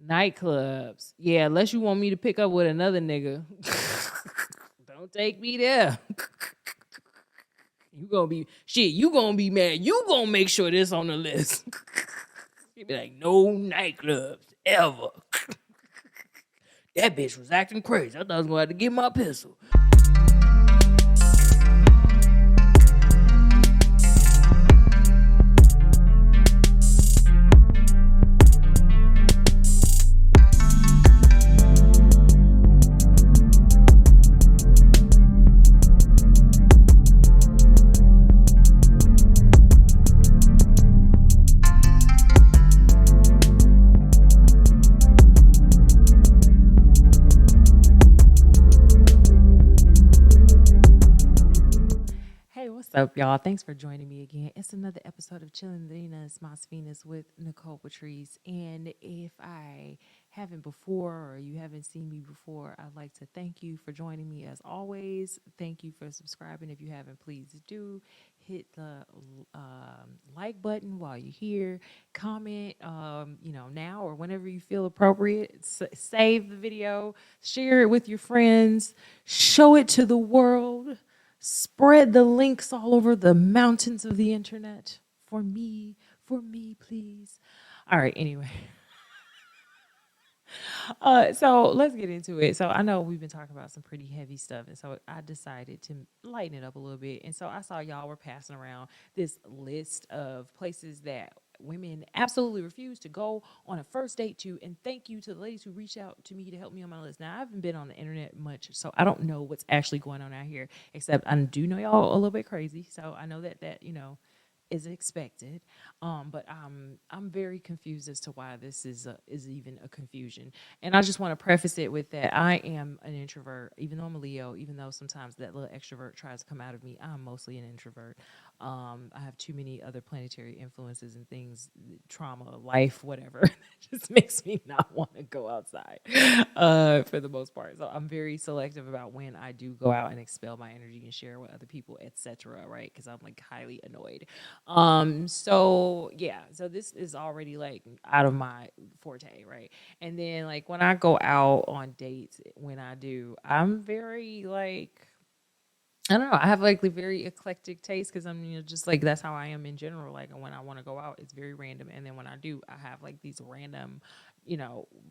Nightclubs. Yeah, unless you want me to pick up with another nigga. Don't take me there. You gonna be shit, you gonna be mad. You gonna make sure this on the list. You be like, no nightclubs ever. That bitch was acting crazy. I thought I was gonna have to get my pistol. Hey, what's up, y'all? Thanks for joining me again. It's another episode of Chilindrinas Más Finas with Nicole Patrice. And if I haven't before or you haven't seen me before, I'd like to thank you for joining me as always. Thank you for subscribing. If you haven't, please do hit the like button while you're here. Comment, now or whenever you feel appropriate. Save the video, share it with your friends, show it to the world. Spread the links all over the mountains of the internet for me, please. All right, anyway. So let's get into it. So I know we've been talking about some pretty heavy stuff, and so I decided to lighten it up a little bit. And so I saw y'all were passing around this list of places that women absolutely refuse to go on a first date to. And thank you to the ladies who reached out to me to help me on my list. Now I haven't been on the internet much, so I don't know what's actually going on out here. Except I do know y'all a little bit crazy, so I know that is expected. But I'm very confused as to why this is even a confusion. And I just want to preface it with that I am an introvert, even though I'm a Leo, even though sometimes that little extrovert tries to come out of me. I'm mostly an introvert. I have too many other planetary influences and things, trauma, life, whatever, that just makes me not want to go outside for the most part. So I'm very selective about when I do go out and expel my energy and share with other people, etc. Right? Because I'm like highly annoyed. So this is already like out of my forte, right? And then like when I go out on dates, when I do, I'm very like I don't know. I have like a very eclectic taste because I'm just like that's how I am in general. Like when I want to go out, it's very random, and then when I do, I have like these random,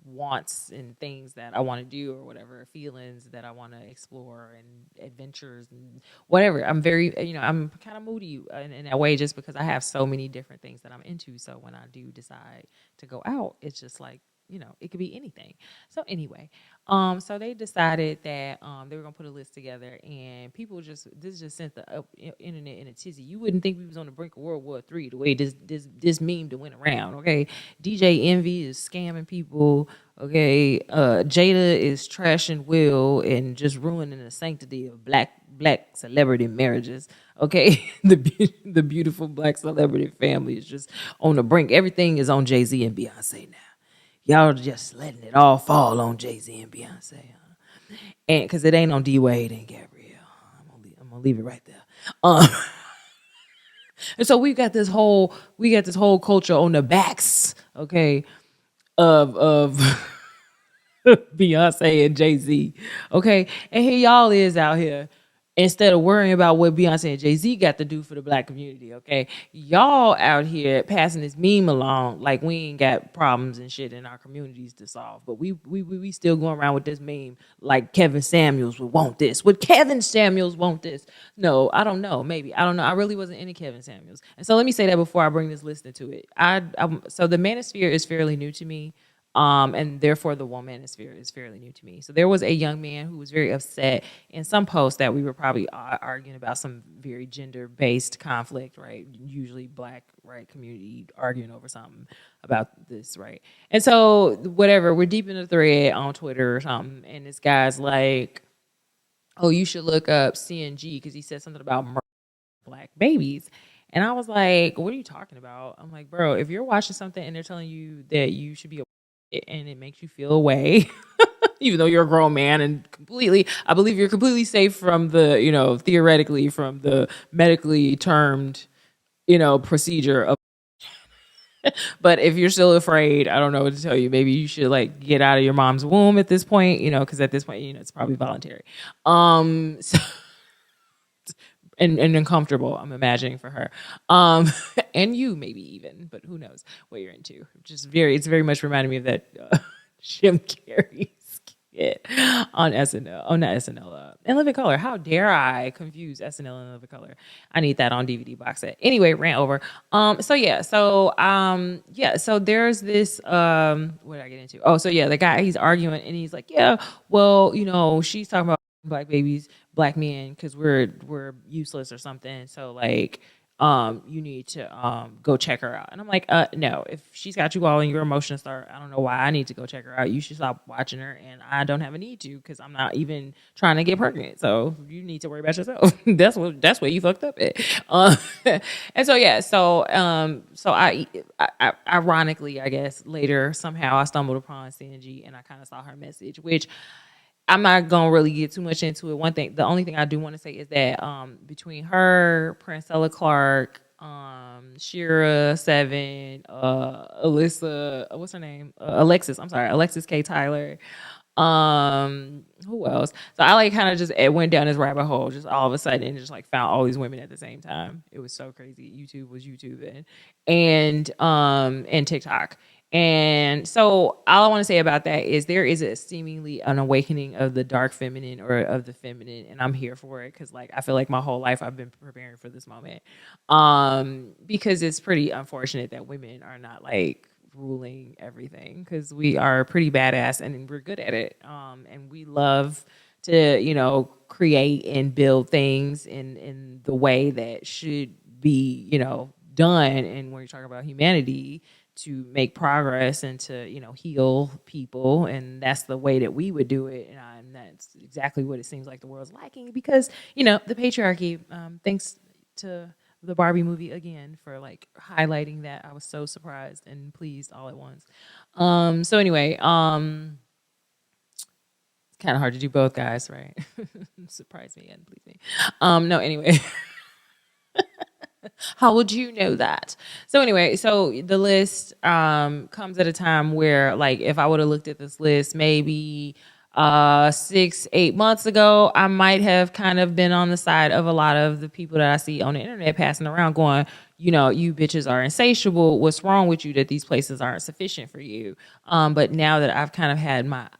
wants and things that I want to do or whatever, feelings that I want to explore and adventures and whatever. I'm very, I'm kind of moody in that way just because I have so many different things that I'm into. So when I do decide to go out, it's just like it could be anything. So anyway, so they decided that they were gonna put a list together, and people just sent the internet in a tizzy. You wouldn't think we was on the brink of World War III the way this meme that went around. Okay, DJ Envy is scamming people. Okay, Jada is trashing Will and just ruining the sanctity of black celebrity marriages. Okay, the beautiful black celebrity family is just on the brink. Everything is on Jay-Z and Beyonce now. Y'all just letting it all fall on Jay-Z and Beyonce. And because it ain't on D-Wade and Gabrielle. I'm gonna leave it right there. Um, and so we got this whole culture on the backs, okay, of Beyonce and Jay-Z. Okay. And here y'all is out here. Instead of worrying about what Beyonce and Jay-Z got to do for the black community, okay? Y'all out here passing this meme along like we ain't got problems and shit in our communities to solve. But we still going around with this meme like Kevin Samuels would want this. Would Kevin Samuels want this? No, I don't know. Maybe. I don't know. I really wasn't into Kevin Samuels. And so let me say that before I bring this list into it. So the manosphere is fairly new to me. And therefore the womanosphere is fairly new to me. So there was a young man who was very upset in some posts that we were probably arguing about some very gender-based conflict, right? Usually black, right, community arguing over something about this, right? And so whatever, we're deep in the thread on Twitter or something, and this guy's like, oh, you should look up CNG because he said something about black babies. And I was like, what are you talking about? I'm like, bro, if you're watching something and they're telling you that you should be and it makes you feel away, even though you're a grown man and I believe you're completely safe from the, theoretically from the medically termed, procedure of But if you're still afraid, I don't know what to tell you. Maybe you should like get out of your mom's womb at this point, because at this point, it's probably voluntary. So, and uncomfortable, I'm imagining for her. And you maybe even, but who knows what you're into. It's very much reminding me of that Jim Carrey skit on SNL. Oh, not SNL. In Living Color. How dare I confuse SNL and Living Color? I need that on DVD box set. Anyway, rant over. So there's this. What did I get into? Oh, so yeah, the guy, he's arguing and he's like, yeah, well, she's talking about black babies, black men, because we're useless or something. So like, you need to go check her out. And I'm like, no, if she's got you all in your emotions start, I don't know why I need to go check her out. You should stop watching her, and I don't have a need to, because I'm not even trying to get pregnant. So you need to worry about yourself. that's what you fucked up at. And so yeah, so I ironically, I guess later somehow I stumbled upon Sanji, and I kind of saw her message, which I'm not gonna really get too much into it. The only thing I do want to say is that between her, Princella Clark, Shira Seven, Alyssa, what's her name? Alexis. I'm sorry, Alexis K. Tyler. Who else? So I like kind of just went down this rabbit hole just all of a sudden and just like found all these women at the same time. It was so crazy. YouTube was YouTube then, and TikTok. And so all I want to say about that is there is a seemingly an awakening of the dark feminine or of the feminine, and I'm here for it because like I feel like my whole life I've been preparing for this moment. Because it's pretty unfortunate that women are not like ruling everything, because we are pretty badass and we're good at it. And we love to, create and build things in the way that should be, done. And when you're talking about humanity, to make progress and to heal people, and that's the way that we would do it, and that's exactly what it seems like the world's lacking, because the patriarchy. Thanks to the Barbie movie again for like highlighting that. I was so surprised and pleased all at once. So anyway, it's kind of hard to do both, guys, right? Surprise me and please me. No, anyway. How would you know that? So anyway, so the list comes at a time where, like, if I would have looked at this list maybe 6-8 months ago, I might have kind of been on the side of a lot of the people that I see on the internet passing around going, you bitches are insatiable. What's wrong with you that these places aren't sufficient for you? But now that I've kind of had my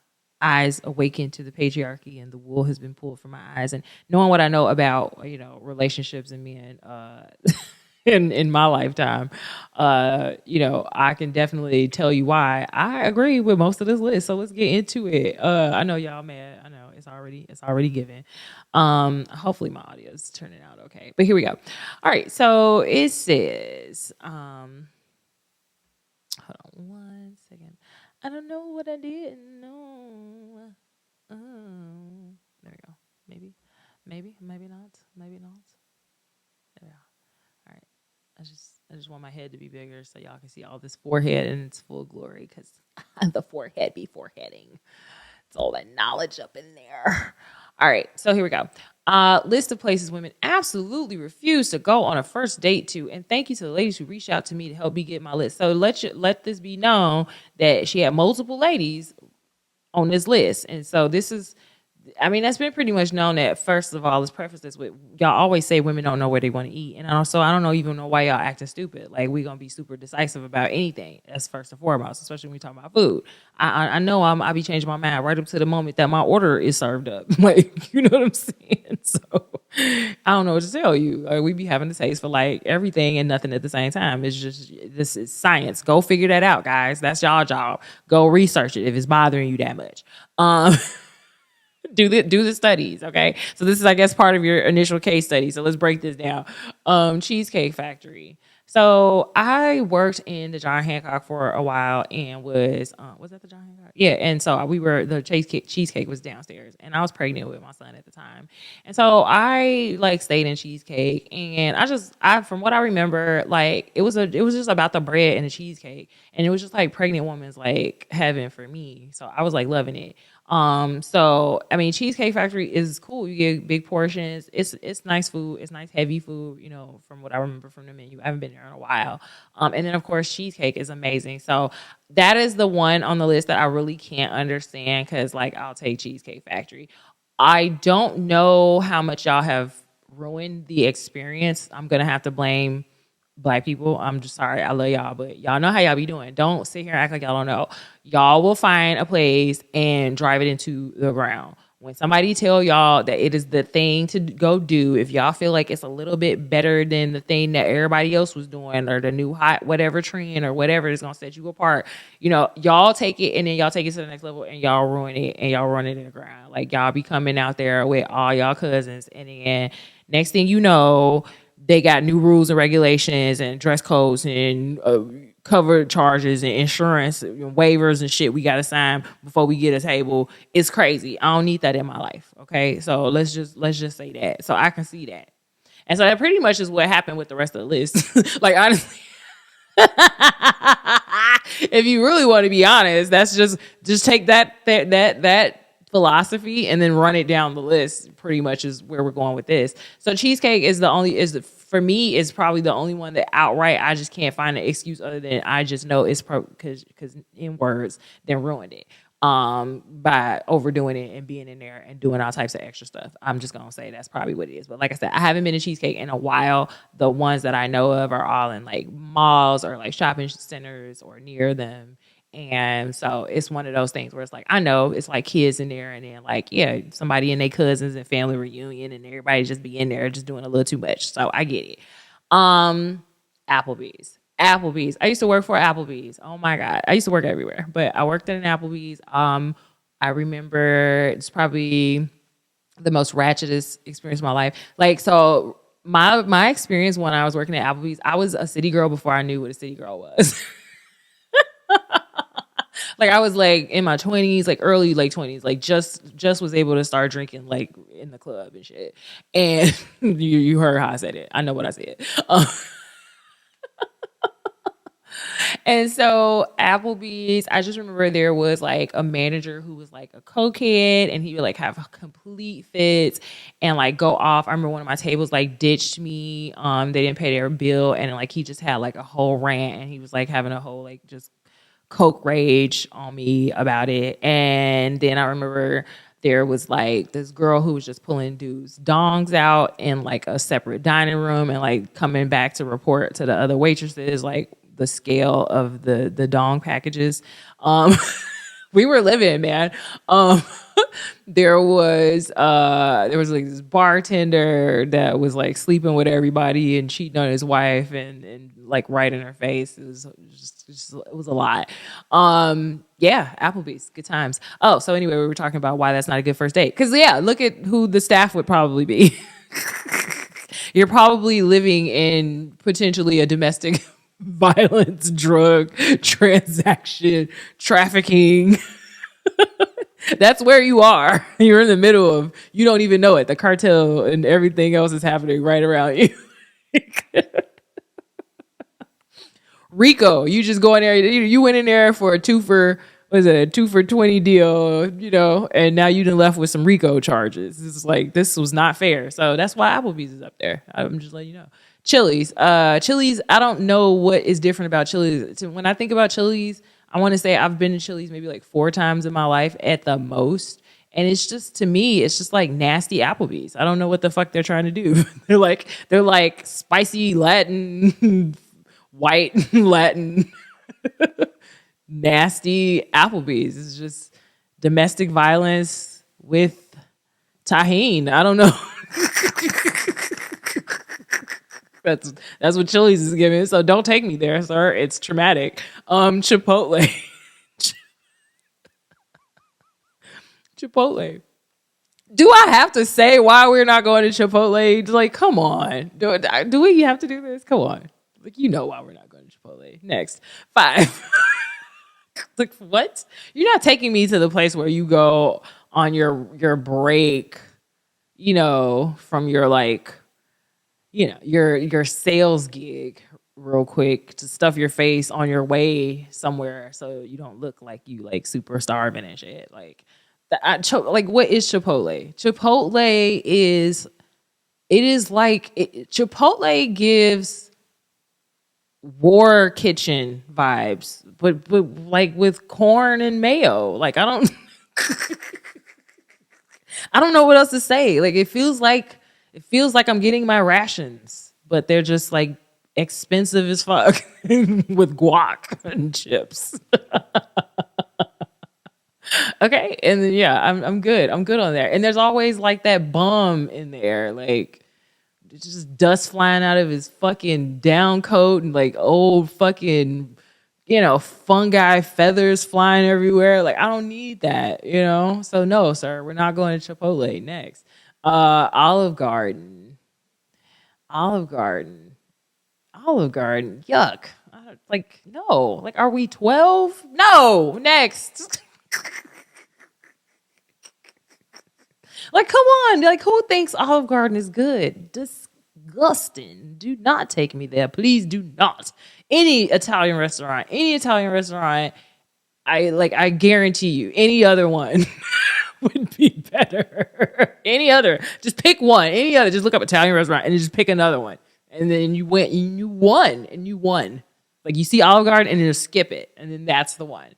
eyes awakened to the patriarchy and the wool has been pulled from my eyes, and knowing what I know about relationships and men in my lifetime, I can definitely tell you why I agree with most of this list. So let's get into it. I know y'all mad. I know it's already given. Hopefully my audio is turning out okay, but here we go. All right, so it says hold on one second. I don't know what I did. No. There we go. Maybe not. Maybe not. There we go. All right. I just want my head to be bigger so y'all can see all this forehead in its full glory, because the forehead be foreheading. It's all that knowledge up in there. All right. So here we go. List of places women absolutely refuse to go on a first date to. And thank you to the ladies who reached out to me to help me get my list. So let this be known that she had multiple ladies on this list. And so that's been pretty much known that, first of all, let's preface this with, y'all always say women don't know where they want to eat. And also, I don't even know why y'all acting stupid. Like, we going to be super decisive about anything. That's first and foremost, especially when we talk about food. I know I be changing my mind right up to the moment that my order is served up. Like, you know what I'm saying? So, I don't know what to tell you. Like, we be having the taste for like everything and nothing at the same time. This is science. Go figure that out, guys. That's y'all job. Go research it if it's bothering you that much. Do the studies, okay? So this is, I guess, part of your initial case study. So let's break this down. Cheesecake Factory. So I worked in the John Hancock for a while and was that the John Hancock? Yeah, and so the cheesecake was downstairs, and I was pregnant with my son at the time. And so I like stayed in cheesecake, and I from what I remember, like it was just about the bread and the cheesecake, and it was just like pregnant woman's like heaven for me. So I was like loving it. So I mean, Cheesecake Factory is cool. You get big portions. It's nice food. It's nice heavy food. You know, from what I remember from the menu. I haven't been there in a while. And then of course cheesecake is amazing. So that is the one on the list that I really can't understand because like I'll take Cheesecake Factory. I don't know how much y'all have ruined the experience. I'm gonna have to blame Black people. I'm just sorry. I love y'all, but y'all know how y'all be doing. Don't sit here and act like y'all don't know. Y'all will find a place and drive it into the ground. When somebody tell y'all that it is the thing to go do, if y'all feel like it's a little bit better than the thing that everybody else was doing or the new hot whatever trend or whatever is going to set you apart, you know, y'all take it and then y'all take it to the next level and y'all ruin it and y'all run it in the ground. Like y'all be coming out there with all y'all cousins and then next thing you know, they got new rules and regulations and dress codes and cover charges and insurance and waivers and shit we got to sign before we get a table. It's crazy. I don't need that in my life. Okay. So let's just say that. So I can see that. And so that pretty much is what happened with the rest of the list. Like honestly, if you really want to be honest, that's just take that philosophy and then run it down the list. Pretty much is where we're going with this. So cheesecake is for me is probably the only one that outright I just can't find an excuse other than I just know it's because in words then ruined it by overdoing it and being in there and doing all types of extra stuff. I'm just gonna say that's probably what it is. But like I said, I haven't been to cheesecake in a while. The ones that I know of are all in like malls or like shopping centers or near them. And so it's one of those things where it's like, I know it's like kids in there and then like, yeah, somebody and their cousins and family reunion and everybody just be in there just doing a little too much. So I get it. Applebee's. Applebee's. I used to work for Applebee's. Oh my God. I used to work everywhere, but I worked at an Applebee's. I remember it's probably the most ratchetest experience of my life. Like, so my experience when I was working at Applebee's, I was a city girl before I knew what a city girl was. Like I was like in my 20s, like early late 20s, like just was able to start drinking like in the club and shit. And you heard how I said it. I know what I said. And so Applebee's, I just remember there was like a manager who was like a cokehead and he would like have complete fits and like go off. I remember one of my tables like ditched me. They didn't pay their bill and like he just had like a whole rant and he was like having a whole like just coke rage on me about it. And then I remember there was like this girl who was just pulling dudes dongs out in like a separate dining room and like coming back to report to the other waitresses like the scale of the dong packages. We were living, man. There was like this bartender that was like sleeping with everybody and cheating on his wife and like right in her face. It was just it was a lot. Yeah, Applebee's, good times. Oh, so anyway, we were talking about why that's not a good first date. Because yeah, look at who the staff would probably be. You're probably living in potentially a domestic violence, drug transaction, trafficking. That's where you are. You're in the middle of, you don't even know it. The cartel and everything else is happening right around you. Rico, you just go in there. You went in there for a two for 20 deal, you know, and now you done left with some Rico charges. It's like this was not fair. So that's why Applebee's is up there. I'm just letting you know. Chili's, Chili's. I don't know what is different about Chili's. When I think about Chili's, I want to say I've been to Chili's maybe like 4 times in my life at the most. And it's just, to me, it's just like nasty Applebee's. I don't know what the fuck they're trying to do. they're like spicy Latin, white Latin, nasty Applebee's. It's just domestic violence with tahine. I don't know. That's what Chili's is giving. So don't take me there, sir. It's traumatic. Chipotle. Chipotle. Do I have to say why we're not going to Chipotle? Like, come on. Do we have to do this? Come on. Like, you know why we're not going to Chipotle. Next. 5. Like, what? You're not taking me to the place where you go on your break, you know, from your like, you know, your sales gig real quick to stuff your face on your way somewhere so you don't look like you like super starving and shit. Like, Like, what is Chipotle? Chipotle is, it is like, Chipotle gives war kitchen vibes, but like with corn and mayo. Like, I don't know what else to say. Like, it feels like I'm getting my rations, but they're just like expensive as fuck with guac and chips. Okay, and then yeah, I'm good. I'm good on there. And there's always like that bum in there, like just dust flying out of his fucking down coat and like old fucking, fungi feathers flying everywhere. Like, I don't need that. So no, sir, we're not going to Chipotle next. Olive Garden, Olive Garden, Olive Garden. Yuck. Like, no. Like, are we 12? No. Next. Like, come on. Like, who thinks Olive Garden is good? Disgusting. Do not take me there. Please do not. Any Italian restaurant, I guarantee you, any other one would be better. Any other. Just pick one. Any other. Just look up Italian restaurant and just pick another one. And then you went and you won. Like, you see Olive Garden and then just skip it. And then that's the one.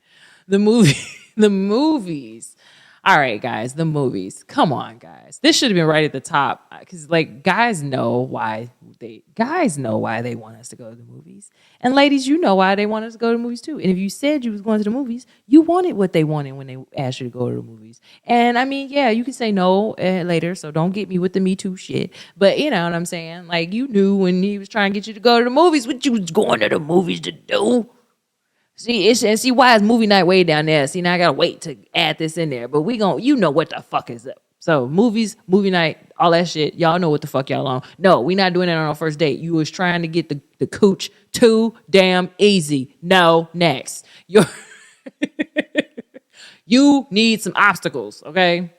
The movie, the movies. All right, guys, the movies. Come on, guys. This should have been right at the top because, like, guys know why they want us to go to the movies, and ladies, you know why they want us to go to the movies too. And if you said you was going to the movies, you wanted what they wanted when they asked you to go to the movies. And I mean, yeah, you can say no later, so don't get me with the Me Too shit. But you know what I'm saying? Like, you knew when he was trying to get you to go to the movies, what you was going to the movies to do. See why is movie night way down there. See, now I gotta wait to add this in there. But you know what the fuck is up. So movies, movie night, all that shit. Y'all know what the fuck y'all on. No, we not doing that on our first date. You was trying to get the cooch too damn easy. No, next. You need some obstacles, okay?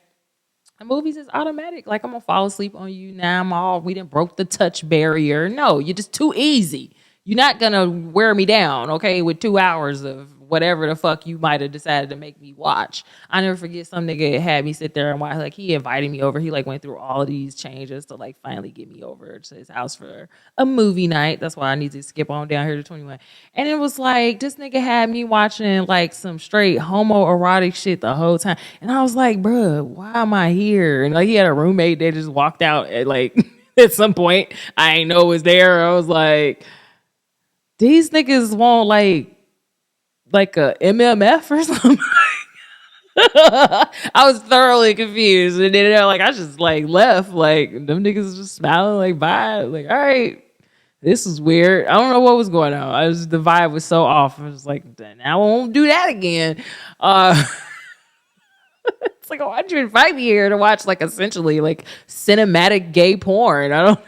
The movies is automatic. Like, I'm gonna fall asleep on you now. We didn't broke the touch barrier. No, you're just too easy. You're not gonna wear me down, okay, with 2 hours of whatever the fuck you might have decided to make me watch. I never forget some nigga had me sit there and watch. Like, he invited me over. He like went through all of these changes to like finally get me over to his house for a movie night. That's why I need to skip on down here to 21. And it was like, this nigga had me watching like some straight homoerotic shit the whole time. And I was like, bruh, why am I here? And like, he had a roommate that just walked out at like at some point. I ain't know was there. I was like, these niggas want like a MMF or something. I was thoroughly confused, and then they're like, I just like left, like them niggas just smiling, like bye, like all right, this is weird. I don't know what was going on. The vibe was so off. I was like, I won't do that again. It's like, why'd you invite me here to watch like essentially like cinematic gay porn? I don't.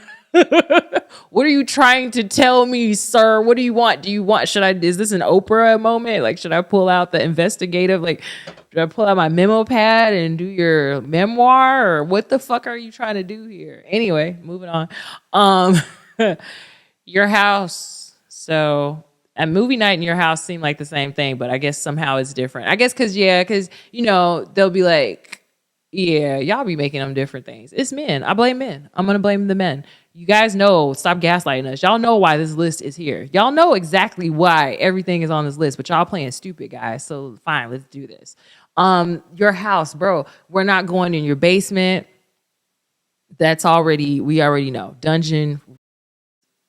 What are you trying to tell me, sir? What do you want? Is this an Oprah moment? Like, should I pull out the investigative, like, should I pull out my memo pad and do your memoir? Or what the fuck are you trying to do here? Anyway, moving on. Your house. So a movie night in your house seemed like the same thing, but I guess somehow it's different. I guess because they'll be like, yeah, y'all be making them different things. It's men. I blame men. I'm going to blame the men. You guys know, stop gaslighting us. Y'all know why this list is here. Y'all know exactly why everything is on this list, but y'all playing stupid, guys. So fine, let's do this. Your house, bro. We're not going in your basement. We already know. Dungeon.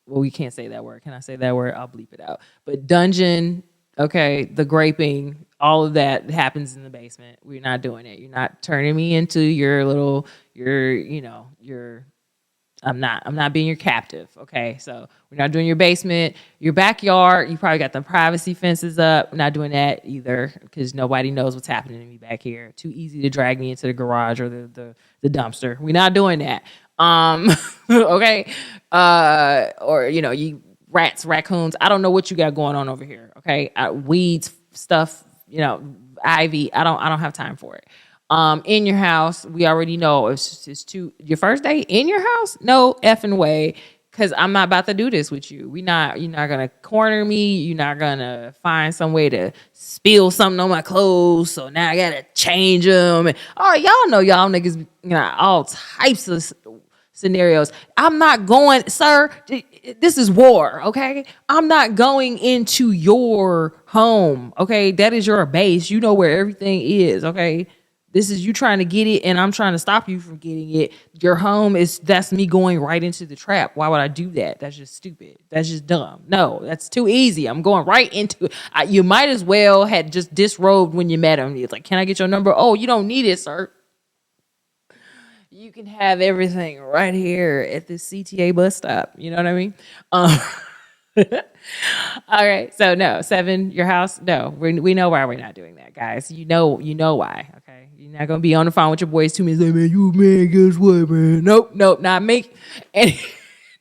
Well, we can't say that word. Can I say that word? I'll bleep it out. But dungeon, okay, the graping, all of that happens in the basement. We're not doing it. You're not turning me into I'm not being your captive. Okay. So we're not doing your basement, your backyard. You probably got the privacy fences up. We're not doing that either because nobody knows what's happening to me back here. Too easy to drag me into the garage or the dumpster. We're not doing that. Okay. Or you rats, raccoons. I don't know what you got going on over here. Okay. Weeds, stuff, ivy. I don't have time for it. In your house, we already know it's your first day in your house. No effing way. Cause I'm not about to do this with you. You're not gonna corner me. You're not gonna find some way to spill something on my clothes. So now I gotta change them. Oh, y'all know y'all niggas, all types of scenarios. I'm not going, sir. This is war, okay? I'm not going into your home, okay? That is your base. You know where everything is, okay? This is you trying to get it, and I'm trying to stop you from getting it. Your home that's me going right into the trap. Why would I do that? That's just stupid. That's just dumb. No, that's too easy. I'm going right into it. You might as well had just disrobed when you met him. It's like, can I get your number? Oh, you don't need it, sir. You can have everything right here at this CTA bus stop. You know what I mean? All right. So no, 7, your house. No, we know why we're not doing that, guys. You know why. Okay. You're not going to be on the phone with your boys 2 minutes. Like, man, you man, guess what, man? Nope, not me. And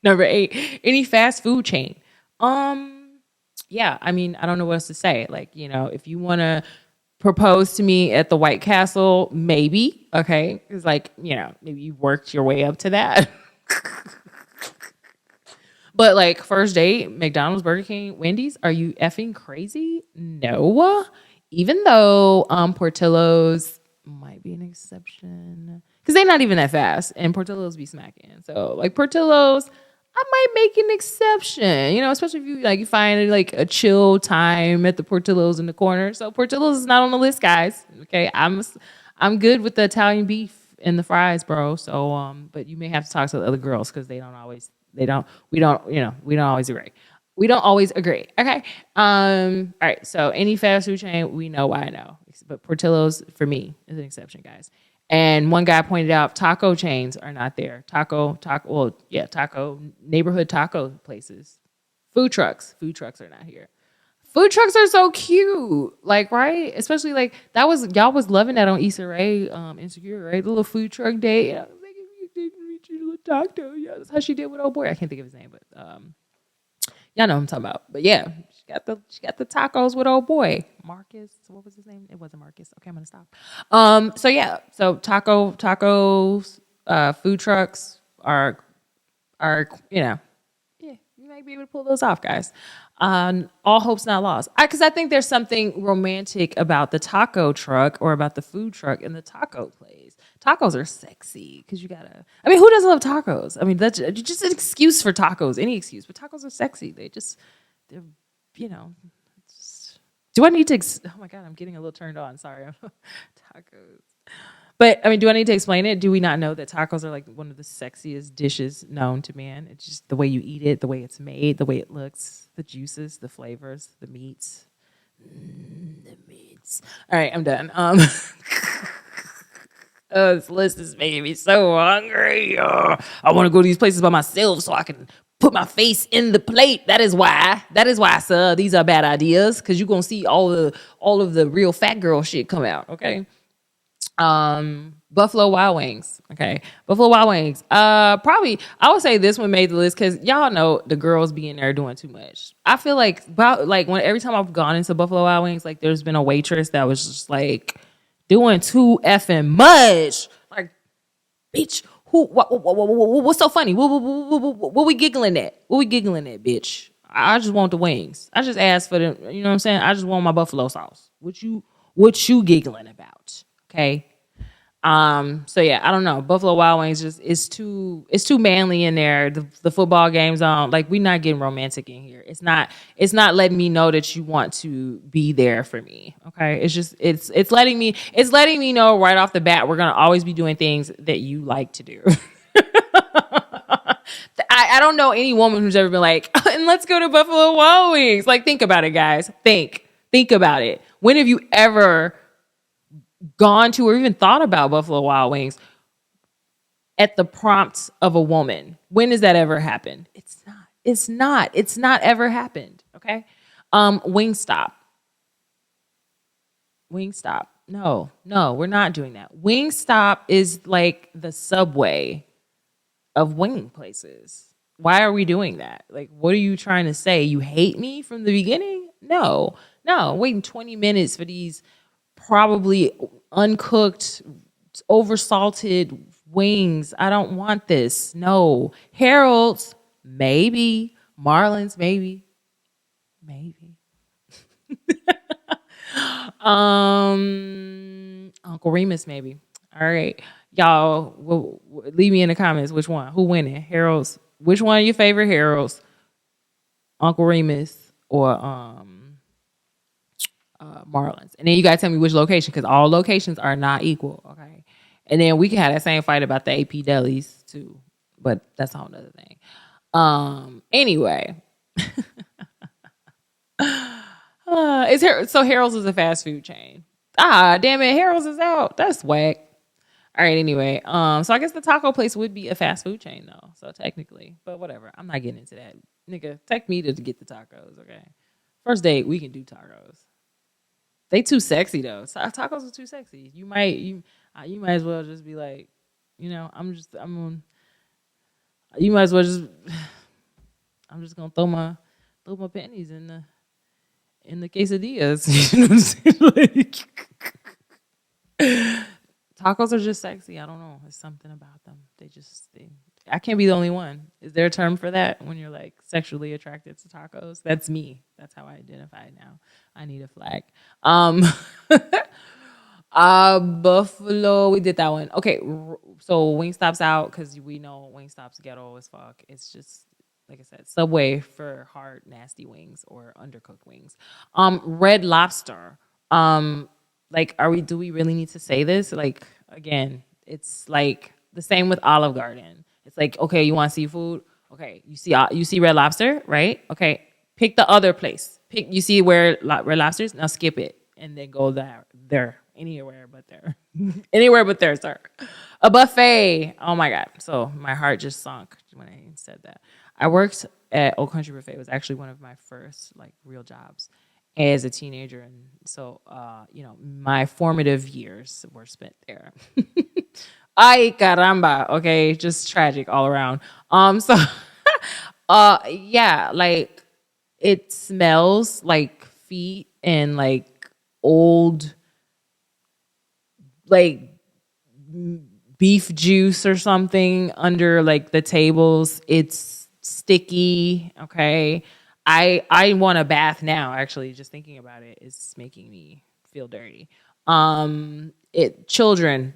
number 8, any fast food chain. Yeah, I mean, I don't know what else to say. Like, if you want to propose to me at the White Castle, maybe. Okay. It's like, maybe you worked your way up to that. But like first date, McDonald's, Burger King, Wendy's, are you effing crazy? No. Even though Portillo's might be an exception. Because they're not even that fast. And Portillo's be smacking. So like Portillo's, I might make an exception. Especially if you find like a chill time at the Portillo's in the corner. So Portillo's is not on the list, guys. Okay. I'm good with the Italian beef and the fries, bro. So but you may have to talk to the other girls because we don't always agree. We don't always agree. Okay. All right. So any fast food chain, we know why I know. But Portillo's for me is an exception, guys. And one guy pointed out taco chains are not there. Taco, neighborhood taco places. Food trucks are not here. Food trucks are so cute. Like, right? Especially like y'all was loving that on Issa Rae, Insecure, right? The little food truck date. I was like, if you didn't reach your little taco, yeah, that's how she did with old boy. I can't think of his name, but y'all know what I'm talking about. But yeah, she got the tacos with old boy. Marcus, what was his name? It wasn't Marcus. Okay, I'm gonna stop. So yeah, so tacos, food trucks are yeah, you might be able to pull those off, guys. All hope's not lost. Because I think there's something romantic about the taco truck or about the food truck in the taco place. Tacos are sexy because you gotta. I mean, who doesn't love tacos? I mean, that's just an excuse for tacos. Any excuse, but tacos are sexy. They're, do I need to? Oh my god, I'm getting a little turned on. Sorry, tacos. But I mean, do I need to explain it? Do we not know that tacos are like one of the sexiest dishes known to man? It's just the way you eat it, the way it's made, the way it looks, the juices, the flavors, the meats. The meats. All right, I'm done. Oh, this list is making me so hungry. I want to go to these places by myself so I can put my face in the plate. That is why, sir. These are bad ideas because you're gonna see all of the real fat girl shit come out. Okay. Buffalo Wild Wings. Okay. Buffalo Wild Wings. Probably I would say this one made the list because y'all know the girls be in there doing too much. I feel like every time I've gone into Buffalo Wild Wings, like there's been a waitress that was just like doing too effing much. Like, bitch, what's so funny? What we giggling at? What we giggling at, bitch? I just want the wings. I just asked for the, you know what I'm saying? I just want my buffalo sauce. What you giggling about? Okay. So yeah, I don't know. Buffalo Wild Wings it's too manly in there. The football game's on. Like, we're not getting romantic in here. It's not letting me know that you want to be there for me. Okay. It's just it's letting me know right off the bat we're gonna always be doing things that you like to do. I don't know any woman who's ever been like, and let's go to Buffalo Wild Wings. Like, think about it, guys. Think about it. When have you ever gone to or even thought about Buffalo Wild Wings at the prompt of a woman? When has that ever happened? It's not ever happened. Okay. Wingstop. No, we're not doing that. Wingstop is like the Subway of wing places. Why are we doing that? Like, what are you trying to say? You hate me from the beginning? No, waiting 20 minutes for these probably uncooked, oversalted wings. I don't want this. No. Harold's, maybe Marlins, maybe. Uncle Remus, maybe. All right, y'all. Leave me in the comments. Which one? Who winning? Harold's. Which one of your favorite Harold's? Uncle Remus or Marlins? And then you gotta tell me which location, because all locations are not equal. Okay. And then we can have that same fight about the AP delis too, but that's a whole nother thing. Anyway, so Harold's is a fast food chain. Ah, damn it, Harold's is out. That's whack. All right, anyway. So I guess the taco place would be a fast food chain though. So technically, but whatever. I'm not getting into that. Nigga, take me to get the tacos, okay? First date, we can do tacos. They too sexy though. Tacos are too sexy. You might as well just be like, you might as well just I'm just gonna throw my pennies in the quesadillas. You know what I'm saying? Like, tacos are just sexy. I don't know. There's something about them. I can't be the only one. Is there a term for that when you're like sexually attracted to tacos? That's me. That's how I identify now. I need a flag. Buffalo. We did that one. Okay, so Wingstop's out because we know Wingstop's ghetto as fuck. It's just like I said, Subway for hard, nasty wings or undercooked wings. Red Lobster. Do we really need to say this? Like, again, it's like the same with Olive Garden. It's like, okay, you want seafood? Okay, you see Red Lobster, right? Okay, pick the other place. You see where Red Lobster's? Now skip it and then go there. Anywhere but there. Anywhere but there, sir. A buffet. Oh my God. So my heart just sunk when I said that. I worked at Old Country Buffet. It was actually one of my first like real jobs as a teenager. And so, my formative years were spent there. Ay caramba. Okay. Just tragic all around. So, yeah, like it smells like feet and like old, like beef juice or something under like the tables. It's sticky. Okay. I want a bath now, actually. Just thinking about it is making me feel dirty. The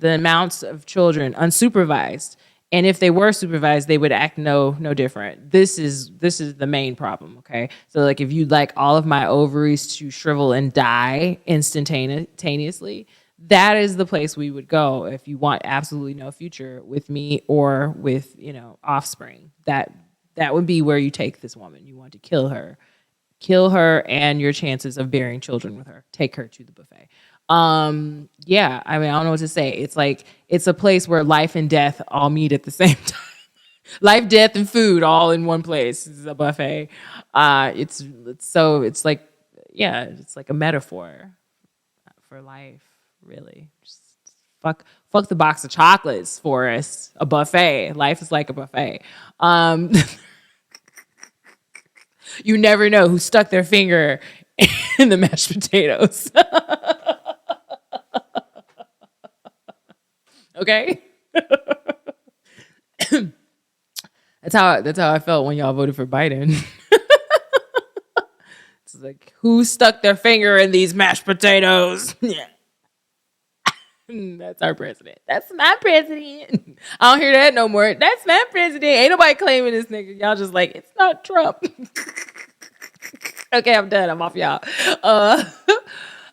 amounts of children unsupervised. And if they were supervised, they would act no different. This is the main problem, okay? So like if you'd like all of my ovaries to shrivel and die instantaneously, that is the place we would go if you want absolutely no future with me or with, offspring. That would be where you take this woman. You want to kill her and your chances of bearing children with her. Take her to the buffet. Yeah, I mean, I don't know what to say. It's like, it's a place where life and death all meet at the same time. Life, death, and food all in one place. This is a buffet. It's like, yeah, it's like a metaphor for life, really. Just fuck the box of chocolates for us. A buffet. Life is like a buffet. You never know who stuck their finger in the mashed potatoes. Okay? That's how I felt when y'all voted for Biden. It's like, who stuck their finger in these mashed potatoes? Yeah. That's our president. That's my president. I don't hear that no more. That's my president. Ain't nobody claiming this nigga. Y'all just like, it's not Trump. Okay, I'm done. I'm off y'all.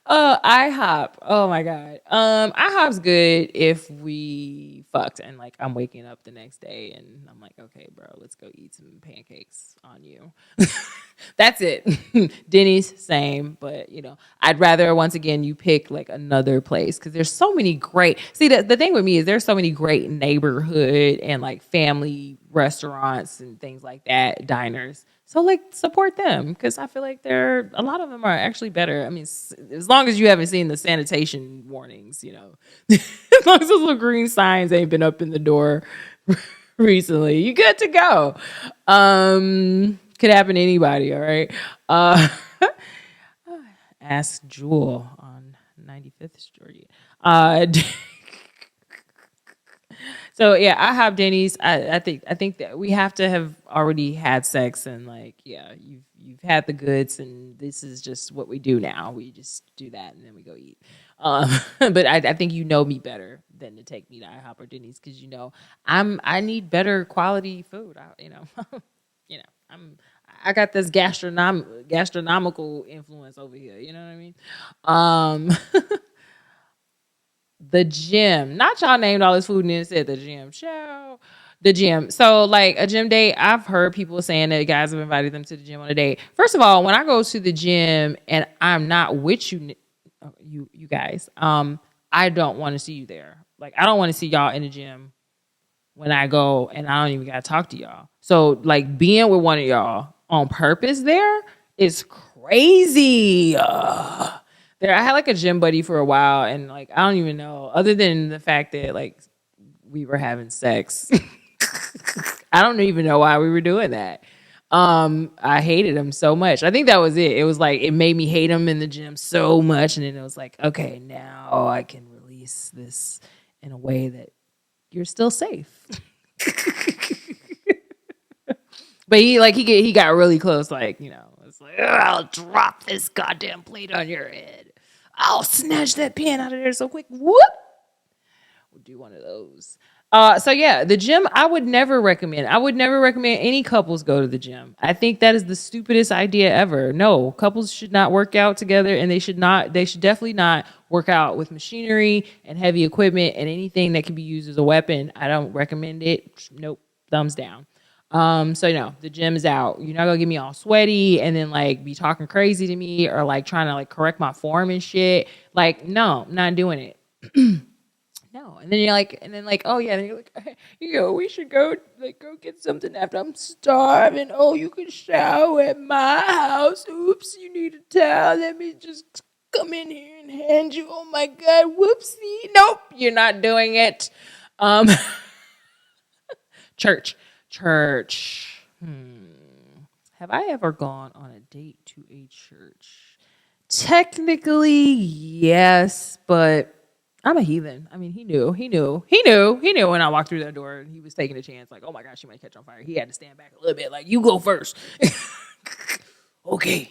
IHOP. Oh my God. IHOP's good if we fucked and like I'm waking up the next day and I'm like, okay, bro, let's go eat some pancakes on you. That's it. Denny's, same, but I'd rather once again you pick like another place because there's so many great. See, the thing with me is there's so many great neighborhood and like family restaurants and things like that, diners. So like support them because I feel like a lot of them are actually better. I mean, as long as you haven't seen the sanitation warnings, as long as those little green signs ain't been up in the door recently, you good to go. Could happen to anybody. All right. Ask Jewel on 95th Street. So yeah, I have Denny's. I think that we have to have already had sex and like yeah, you've had the goods and this is just what we do now. We just do that and then we go eat. But I think you know me better than to take me to IHOP or Denny's because you know I need better quality food. You know I got this gastronomical influence over here. You know what I mean? The gym. Not y'all named all this food and then said the gym. Show the gym. So like a gym date, I've heard people saying that guys have invited them to the gym on a date. First of all, when I go to the gym and I'm not with you guys, I don't want to see you there. Like I don't want to see y'all in the gym when I go and I don't even gotta talk to y'all. So like being with one of y'all on purpose there is crazy. There, I had like a gym buddy for a while, and like I don't even know, other than the fact that like we were having sex. I don't even know why we were doing that. I hated him so much. I think that was it. It was like it made me hate him in the gym so much, and then it was like, okay, now I can release this in a way that you're still safe. But he got really close, like, you know, it's like, I'll drop this goddamn plate on your head. I'll snatch that pen out of there so quick. Whoop. We'll do one of those. So yeah, the gym I would never recommend. I would never recommend any couples go to the gym. I think that is the stupidest idea ever. No, couples should not work out together and they should definitely not work out with machinery and heavy equipment and anything that can be used as a weapon. I don't recommend it. Nope. Thumbs down. So no, the gym is out. You're not gonna get me all sweaty and then like be talking crazy to me or like trying to like correct my form and shit. Like, no, I'm not doing it. No. And then you're like, oh yeah, then you're like, we should go get something after I'm starving. Oh, you can shower at my house. Oops, you need a towel. Let me just come in here and hand you. Oh my God, whoopsie. Nope, you're not doing it. Um Church. Have I ever gone on a date to a church? Technically, yes, but I'm a heathen. I mean, he knew when I walked through that door and he was taking a chance, like, oh my gosh, she might catch on fire. He had to stand back a little bit, like, you go first. Okay.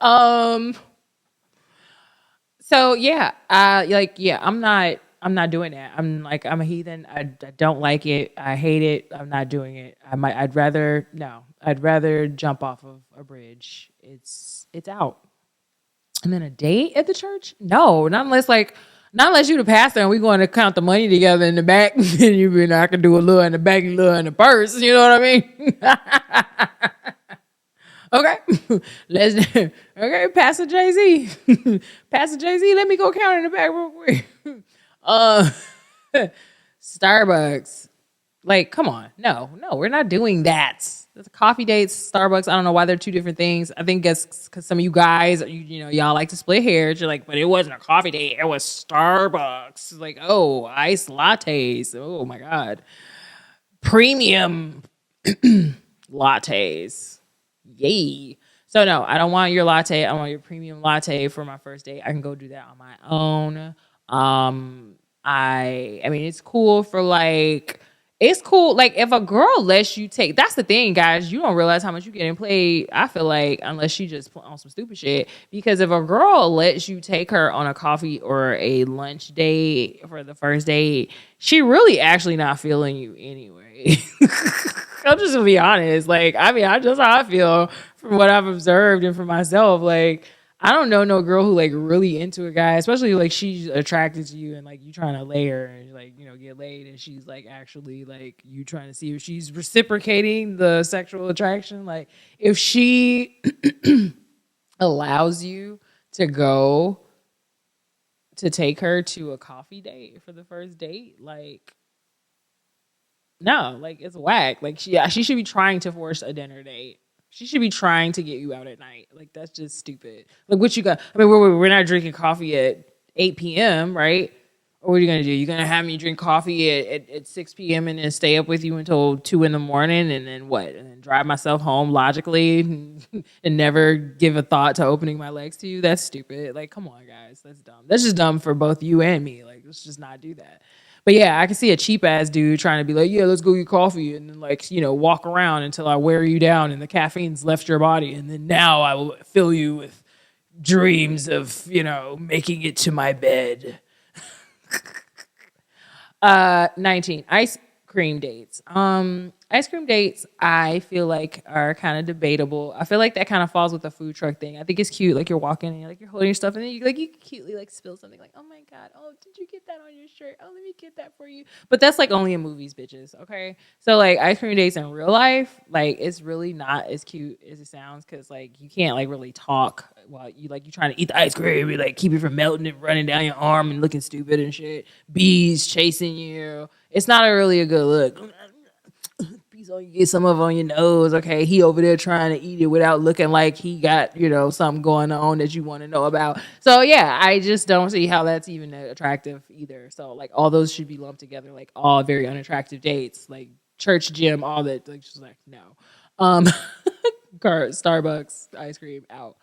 um, so yeah, I'm not doing that. I'm a heathen. I don't like it. I hate it. I'm not doing it. I'd rather jump off of a bridge. It's out. And then a date at the church? No, not unless you the pastor and we going to count the money together in the back. And you be like, I can do a little in the back, a little in the purse. You know what I mean? Okay, okay, Pastor Jay Z, Pastor Jay Z. Let me go count in the back real quick. Uh, Starbucks. Like, come on. No, we're not doing that. That's coffee dates, Starbucks. I don't know why they're two different things. I think that's because some of you guys, y'all like to split hairs. You're like, but it wasn't a coffee date. It was Starbucks. Like, oh, iced lattes. Oh my God. Premium lattes. Yay. So no, I don't want your latte. I want your premium latte for my first date. I can go do that on my own. I mean, it's cool. Like if a girl lets you take, that's the thing, guys. You don't realize how much you getting played. I feel like unless she just put on some stupid shit. Because if a girl lets you take her on a coffee or a lunch date for the first date, she really actually not feeling you anyway. I'm just gonna be honest. Like, I mean, I just how I feel from what I've observed and for myself. Like, I don't know no girl who like really into a guy, especially like she's attracted to you and like you trying to lay her and like get laid and she's like actually like you trying to see if she's reciprocating the sexual attraction. Like if she allows you to go to take her to a coffee date for the first date, like no, like it's whack. Like she should be trying to force a dinner date. She should be trying to get you out at night. Like that's just stupid. Like what you got? I mean, we're not drinking coffee at 8 p.m. right? Or what are you gonna do? You're gonna have me drink coffee at 6 p.m. and then stay up with you until 2 in the morning, and then what? And then drive myself home logically and never give a thought to opening my legs to you? That's stupid. Like, come on, guys, that's dumb. That's just dumb for both you and me. Like, let's just not do that. But yeah, I can see a cheap ass dude trying to be like, yeah, let's go get coffee, and then like, walk around until I wear you down and the caffeine's left your body, and then now I will fill you with dreams of making it to my bed. 19 ice cream dates. Ice cream dates I feel like are kind of debatable. I feel like that kind of falls with the food truck thing. I think it's cute, like you're walking and you're holding your stuff, and then you cutely like spill something, like, oh my god, oh, did you get that on your shirt? Oh, let me get that for you. But that's like only in movies, bitches. Okay, so like ice cream dates in real life, like it's really not as cute as it sounds, because like you can't like really talk while you trying to eat the ice cream. You like keep it from melting and running down your arm and looking stupid and shit. Bees chasing you. It's not really a good look. So you get some of it on your nose. Okay, he over there trying to eat it without looking like he got something going on that you want to know about. So yeah, I just don't see how that's even attractive either. So like all those should be lumped together, like all very unattractive dates, like church, gym, all that. Like just like no, Starbucks ice cream out.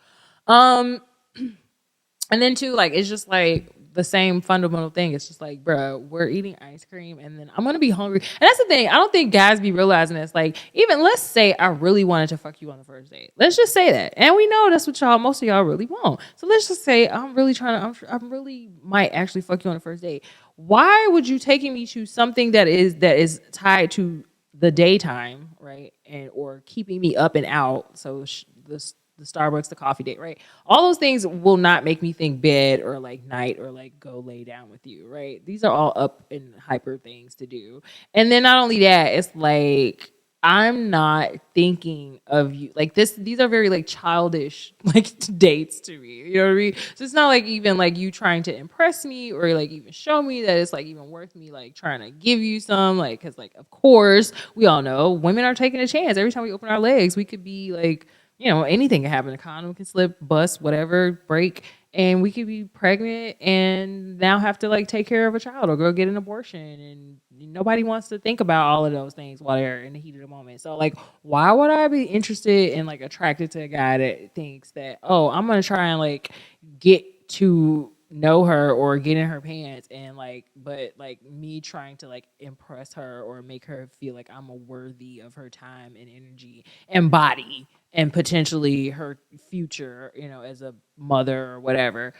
And then too, like it's just like the same fundamental thing. It's just like, bro, we're eating ice cream and then I'm gonna be hungry. And that's the thing. I don't think guys be realizing this. Like, even let's say I really wanted to fuck you on the first date. Let's just say that. And we know that's what most of y'all really want. So let's just say I'm really might actually fuck you on the first date. Why would you taking me to something that is tied to the daytime, right? And or keeping me up and out. So the Starbucks, the coffee date, right? All those things will not make me think bed or like night or like go lay down with you, right? These are all up and hyper things to do. And then not only that, it's like I'm not thinking of you like this. These are very like childish like dates to me. You know what I mean? So it's not like even like you trying to impress me or like even show me that it's like even worth me like trying to give you some, like, because like of course we all know women are taking a chance. Every time we open our legs, we could be like, anything can happen. A condom can slip, bust, whatever, break, and we could be pregnant and now have to like take care of a child or go get an abortion. And nobody wants to think about all of those things while they're in the heat of the moment. So like, why would I be interested and like attracted to a guy that thinks that, oh, I'm gonna try and like get to know her or get in her pants and like, but like me trying to like impress her or make her feel like I'm a worthy of her time and energy and body and potentially her future, as a mother or whatever,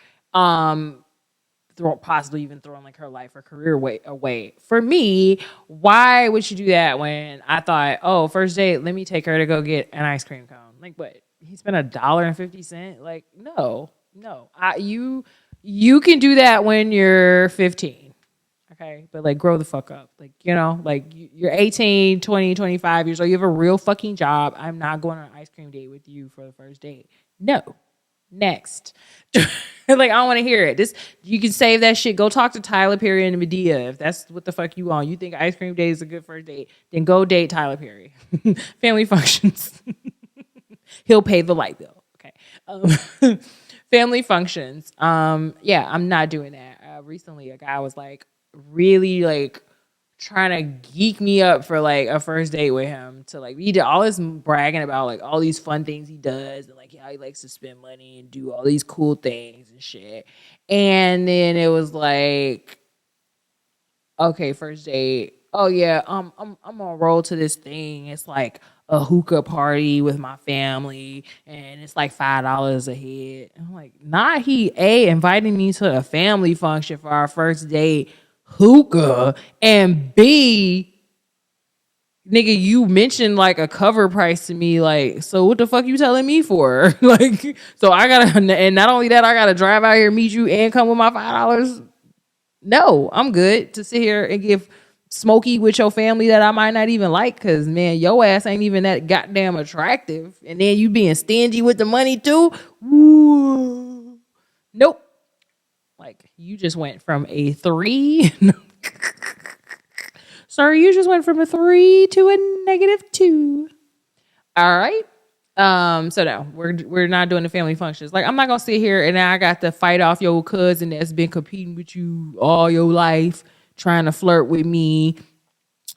possibly even throwing like her life or career away. For me, why would you do that when I thought, oh, first date, let me take her to go get an ice cream cone? Like, what? He spent $1.50? Like, no. You can do that when you're 15. Okay, but like grow the fuck up. Like, like you're 18, 20, 25 years old. You have a real fucking job. I'm not going on an ice cream date with you for the first date. No. Next. Like, I don't want to hear it. You can save that shit. Go talk to Tyler Perry and Medea if that's what the fuck you want. You think ice cream date is a good first date, then go date Tyler Perry. Family functions. He'll pay the light bill. Okay. Family functions. Yeah, I'm not doing that. Recently a guy was like really like trying to geek me up for like a first date with him, to like he did all this bragging about like all these fun things he does and like how he likes to spend money and do all these cool things and shit. And then it was like, okay, first date. Oh yeah, I'm gonna roll to this thing. It's like a hookah party with my family, and it's like $5 a head. I'm like, not he inviting me to a family function for our first date, hookah, and B, nigga, you mentioned like a cover price to me. Like, so what the fuck you telling me for? Like, so I gotta, and not only that, I gotta drive out here, meet you, and come with my $5. No, I'm good to sit here and give Smokey with your family that I might not even like, because man, your ass ain't even that goddamn attractive, and then you being stingy with the money too. Woo. Nope. Like, you just went from a 3. Sorry, you just went from a 3 to a -2. All right. So no, we're not doing the family functions. Like, I'm not gonna sit here and I got to fight off your cousin that's been competing with you all your life, trying to flirt with me,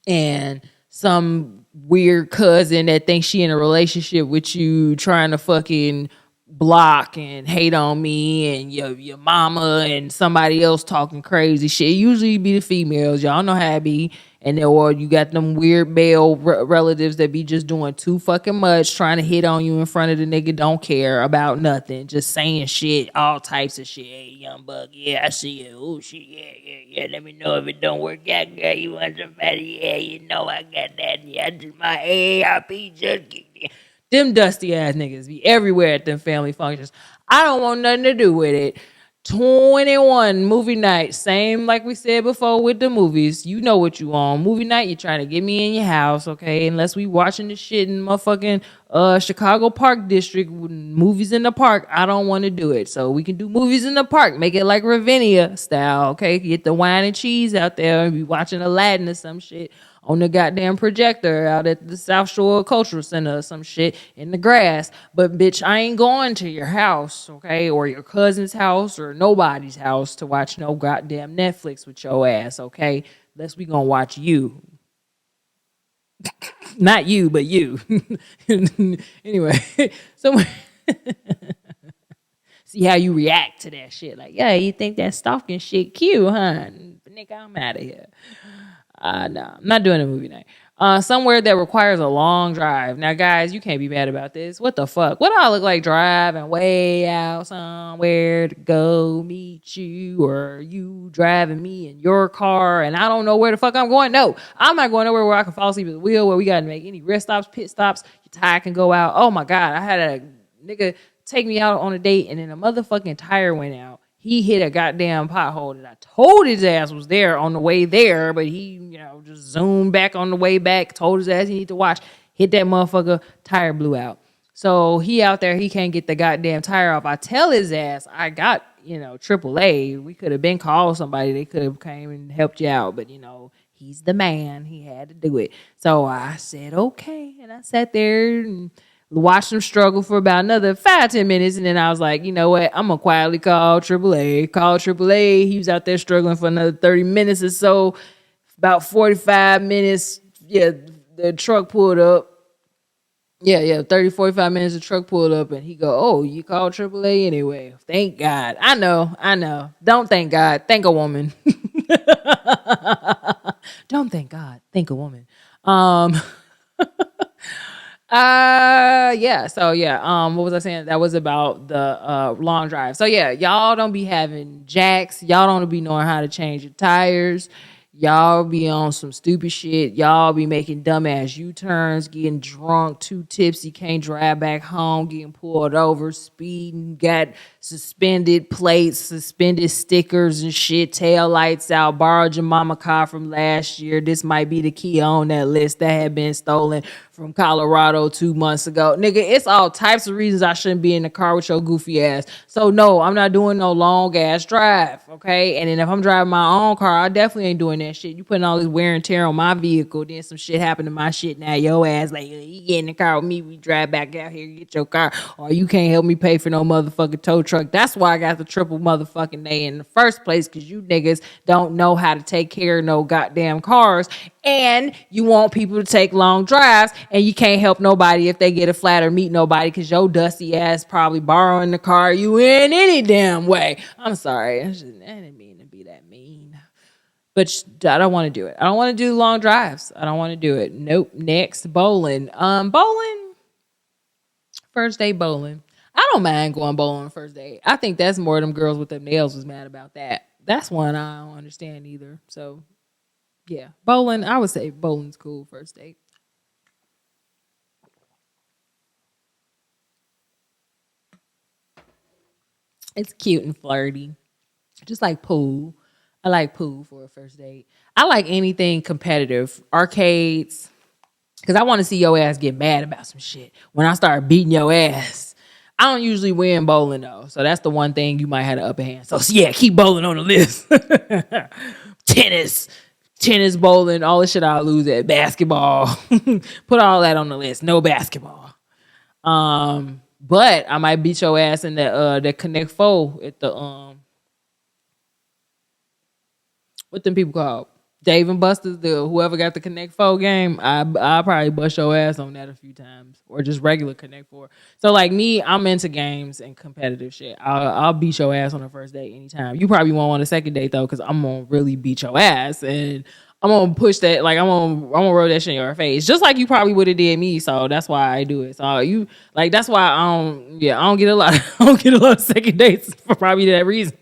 and some weird cousin that thinks she in a relationship with you, trying to fucking block and hate on me, and your mama and somebody else talking crazy shit. It usually be the females. Y'all know how it be. And then, or you got them weird male relatives that be just doing too fucking much, trying to hit on you in front of the nigga, don't care about nothing, just saying shit, all types of shit. Hey, young buck, yeah, I see you. Oh shit, yeah. Let me know if it don't work out, girl. You want somebody? Yeah, you know I got that. Yeah, just my AARP just kicked in. Them dusty ass niggas be everywhere at them family functions. I don't want nothing to do with it. 21 movie night, same like we said before with the movies. You know what you on. Movie night, you're trying to get me in your house, okay? Unless we watching the shit in motherfucking Chicago Park District, movies in the park, I don't want to do it. So we can do movies in the park, make it like Ravinia style, okay? Get the wine and cheese out there and be watching Aladdin or some shit on the goddamn projector out at the South Shore Cultural Center or some shit in the grass. But bitch, I ain't going to your house, okay, or your cousin's house or nobody's house to watch no goddamn Netflix with your ass, okay? Unless we gonna watch you. Not you, but you. Anyway, so see how you react to that shit. Like, yeah, you think that stalking shit cute, huh? Nigga, I'm out of here. No, I'm not doing a movie night. Somewhere that requires a long drive. Now, guys, you can't be mad about this. What the fuck? What do I look like driving way out somewhere to go meet you, or you driving me in your car and I don't know where the fuck I'm going? No, I'm not going nowhere where I can fall asleep at the wheel, where we got to make any rest stops, pit stops. Your tire can go out. Oh my God, I had a nigga take me out on a date and then a motherfucking tire went out. He hit a goddamn pothole that I told his ass was there on the way there, but he, just zoomed back on the way back, told his ass he need to watch, hit that motherfucker, tire blew out. So he out there, he can't get the goddamn tire off. I tell his ass, I got, AAA. We could have been called somebody. They could have came and helped you out, but he's the man. He had to do it. So I said, okay. And I sat there and watched him struggle for about another 5-10 minutes. And then I was like, you know what? I'm going to quietly call AAA. Call AAA. He was out there struggling for another 30 minutes or so. About 45 minutes. Yeah, the truck pulled up. Yeah, 30, 45 minutes, the truck pulled up and he go, oh, you called AAA anyway. Thank God. I know. Don't thank God. Thank a woman. Don't thank God. Thank a woman. What was I saying? That was about the long drive. So yeah, y'all don't be having jacks. Y'all don't be knowing how to change your tires. Y'all be on some stupid shit. Y'all be making dumbass U-turns, getting drunk, too tipsy, can't drive back home, getting pulled over, speeding, got suspended plates, suspended stickers and shit, tail lights out, borrowed your mama car from last year. This might be the Kia on that list that had been stolen from Colorado 2 months ago. Nigga, it's all types of reasons I shouldn't be in the car with your goofy ass. So no, I'm not doing no long ass drive, okay? And then if I'm driving my own car, I definitely ain't doing that shit. You putting all this wear and tear on my vehicle, then some shit happened to my shit. Now your ass like, you get in the car with me, we drive back out here, get your car, or you can't help me pay for no motherfucking tow truck. That's why I got the triple motherfucking A in the first place, because you niggas don't know how to take care of no goddamn cars, and you want people to take long drives, and you can't help nobody if they get a flat or meet nobody because your dusty ass probably borrowing the car you in any damn way. I'm sorry. I didn't mean to be that mean. But I don't want to do it. I don't want to do long drives. I don't want to do it. Nope. Next, bowling. Bowling. First day bowling. I don't mind going bowling first day. I think that's more them girls with them nails was mad about that. That's one I don't understand either. So, yeah. Bowling, I would say bowling's cool first date. It's cute and flirty. Just like pool. I like pool for a first date. I like anything competitive. Arcades. Because I want to see your ass get mad about some shit. When I start beating your ass. I don't usually win bowling though. So that's the one thing you might have the upper hand. So yeah, keep bowling on the list. Tennis, bowling, all the shit I'll lose at. Basketball. Put all that on the list. No basketball. But I might beat your ass in the Connect Four at the what them people called? Dave and Buster's, the whoever got the Connect Four game, I probably bust your ass on that a few times, or just regular Connect Four. So like me, I'm into games and competitive shit. I'll beat your ass on the first date anytime. You probably won't on the second date though, because I'm gonna really beat your ass and I'm gonna push that. Like I'm gonna roll that shit in your face, just like you probably would have did me. So that's why I do it. So you like that's why I don't get a lot. I don't get a lot of second dates for probably that reason.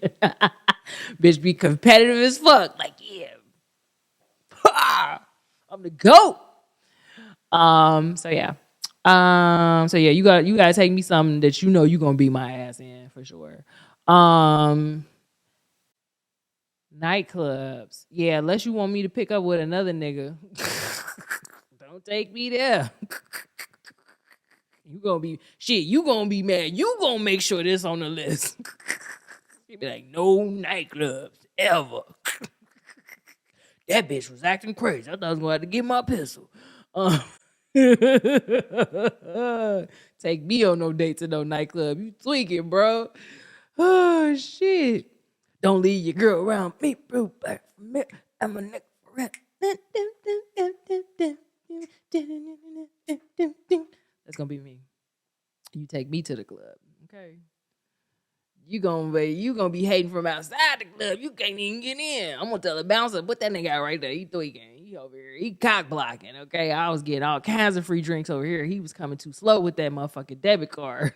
Bitch be competitive as fuck. Like, yeah, I'm the GOAT. So yeah. So yeah, you gotta take me something that you know you gonna beat my ass in for sure. Um Nightclubs. Yeah, unless you want me to pick up with another nigga. Don't take me there. You gonna be mad. You gonna make sure this on the list. You be like, no nightclubs ever. That bitch was acting crazy. I thought I was gonna have to get my pistol. Take me on no date to no nightclub. You tweaking, bro. Oh shit. Don't leave your girl around me, bro. Back from me. I'm a nigga for it. That's gonna be me. You take me to the club. Okay. You gonna be hating from outside the club. You can't even get in. I'm gonna tell the bouncer, put that nigga out right there. He tweaking. He over here. He cock blocking. Okay. I was getting all kinds of free drinks over here. He was coming too slow with that motherfucking debit card.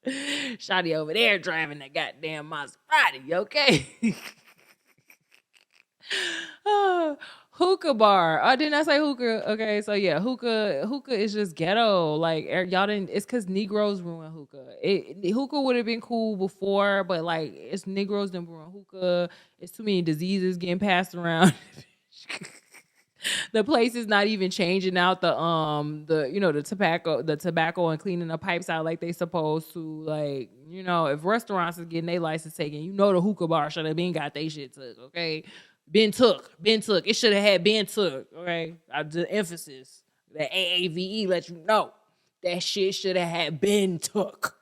Shotty over there driving that goddamn Maserati, okay? Oh, hookah bar. Oh, didn't I say hookah? Okay, so yeah, hookah is just ghetto. Like y'all didn't. It's because Negroes ruin hookah. Hookah would have been cool before, but like it's Negroes that ruin hookah. It's too many diseases getting passed around. The place is not even changing out the tobacco and cleaning the pipes out like they supposed to. Like, if restaurants is getting their license taken, the hookah bar should have been got they shit took. Okay, been took. It should have had been took. Okay, the emphasis, the AAVE let you know that shit should have had been took.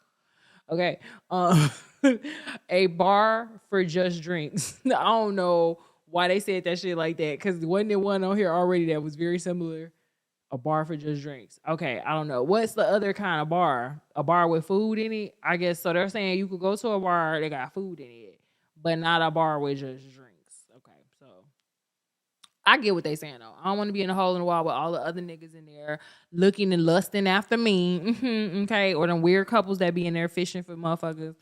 Okay, a bar for just drinks. I don't know why they said that shit like that, because wasn't there one on here already that was very similar? A bar for just drinks. Okay, I don't know. What's the other kind of bar? A bar with food in it? I guess so. They're saying you could go to a bar that got food in it, but not a bar with just drinks. Okay, so I get what they saying though. I don't want to be in a hole in the wall with all the other niggas in there looking and lusting after me. Okay, or them weird couples that be in there fishing for motherfuckers.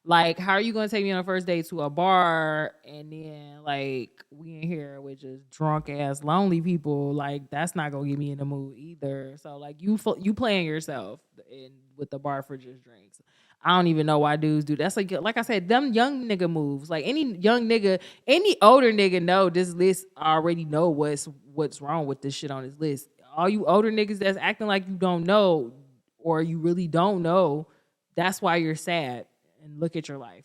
Like, how are you gonna take me on a first date to a bar and then like we in here with just drunk ass lonely people? Like, that's not gonna get me in the mood either. So like you playing yourself with the bar for just drinks. I don't even know why dudes do that. That's like I said, them young nigga moves. Like any young nigga, any older nigga know this list already know what's wrong with this shit on this list. All you older niggas that's acting like you don't know or you really don't know, that's why you're sad. And look at your life.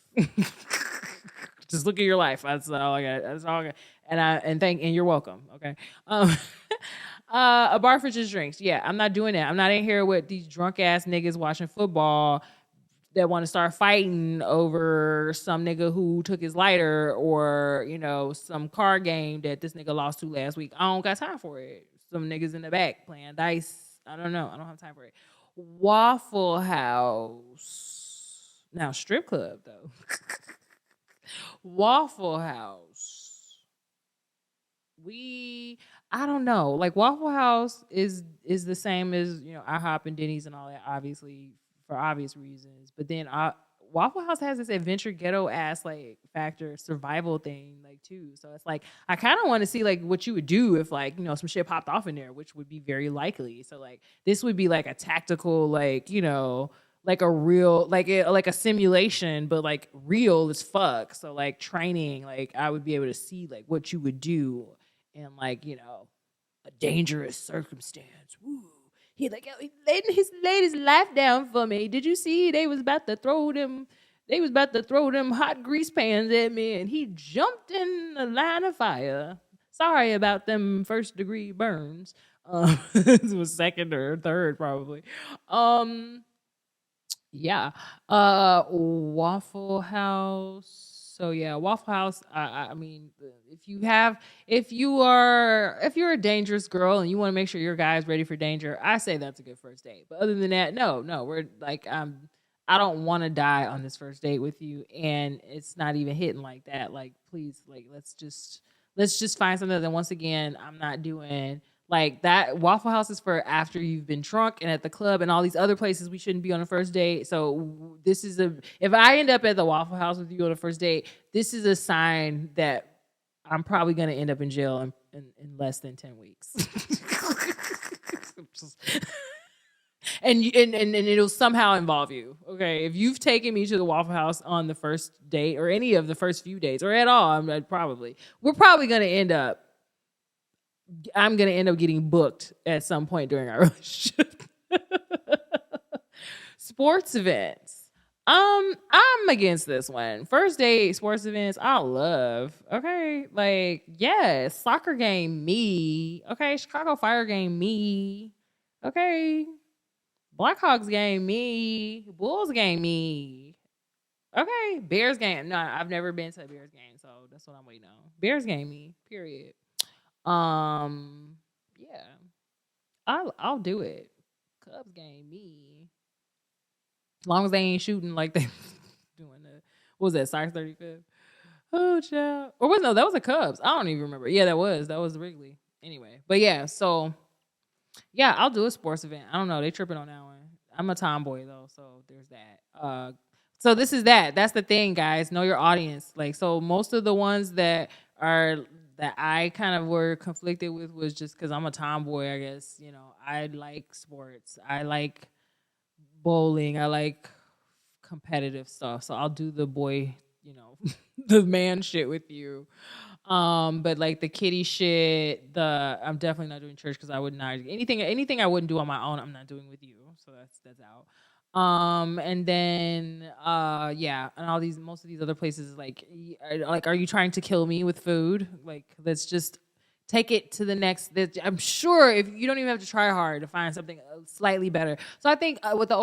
Just look at your life. That's all I got. That's all I got. And you're welcome. Okay. A bar for just drinks. Yeah, I'm not doing that. I'm not in here with these drunk ass niggas watching football that want to start fighting over some nigga who took his lighter or, some card game that this nigga lost to last week. I don't got time for it. Some niggas in the back playing dice. I don't know. I don't have time for it. Waffle House. Now, strip club, though. Waffle House. I don't know. Like Waffle House is the same as IHOP and Denny's and all that, obviously for obvious reasons. But then Waffle House has this adventure ghetto ass like factor survival thing like too. So it's like I kind of want to see like what you would do if like some shit popped off in there, which would be very likely. So like this would be like a tactical like like a real like a simulation, but like real as fuck. So like training, like I would be able to see like what you would do in like a dangerous circumstance. Woo. He like he laid his life down for me. Did you see they was about to throw them? They was about to throw them hot grease pans at me, and he jumped in the line of fire. Sorry about them first degree burns. It was second or third probably. Um, yeah. Waffle House. So yeah, Waffle House. I mean, if you're a dangerous girl and you want to make sure your guy is ready for danger, I say that's a good first date. But other than that, no, we're like I don't want to die on this first date with you, and it's not even hitting like that. Like, please, like let's just find something that once again I'm not doing like that. Waffle House is for after you've been drunk and at the club and all these other places we shouldn't be on a first date. So this is a if I end up at the Waffle House with you on a first date, this is a sign that I'm probably gonna end up in jail in less than 10 weeks. And it'll somehow involve you. Okay, if you've taken me to the Waffle House on the first date or any of the first few dates or at all, we're probably gonna end up I'm gonna end up getting booked at some point during our relationship. Sports events. I'm against this one. First date sports events, I love. Okay, like yes, soccer game me. Okay, Chicago Fire game me. Okay, Blackhawks game me. Bulls game me. Okay, Bears game. No, I've never been to a Bears game, so that's what I'm waiting on. Bears game me. Period. Yeah, I'll do it. Cubs game me. As long as they ain't shooting like they doing the what was that, Sox 35th? Oh child. Or was no, that was the Cubs. I don't even remember. Yeah, that was Wrigley. Anyway. But yeah, so yeah, I'll do a sports event. I don't know. They tripping on that one. I'm a tomboy though, so there's that. So this is that. That's the thing, guys. Know your audience. Like, so most of the ones that I kind of were conflicted with was just because I'm a tomboy. I guess I like sports. I like bowling. I like competitive stuff. So I'll do the boy, the man shit with you. But like the kitty shit, I'm definitely not doing church because I would not anything I wouldn't do on my own, I'm not doing with you. So that's out. And then yeah, and most of these other places are you trying to kill me with food? Like let's just take it to the next. I'm sure if you don't even have to try hard to find something slightly better. So I think with the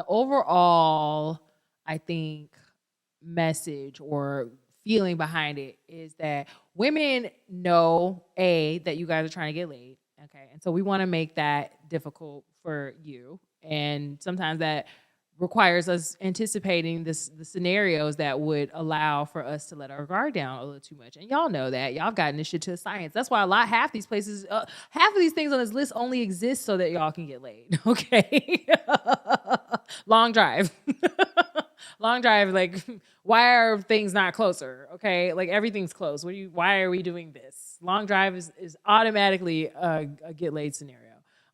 overall I think message or feeling behind it is that women know that you guys are trying to get laid, okay, and so we want to make that difficult for you, and sometimes that requires us anticipating the scenarios that would allow for us to let our guard down a little too much. And y'all know that. Y'all have gotten this shit to a science. That's why half these places, half of these things on this list only exist so that y'all can get laid. Okay. Long drive. Long drive. Like, why are things not closer? Okay. Like everything's close. Why are we doing this? Long drive is automatically a get laid scenario.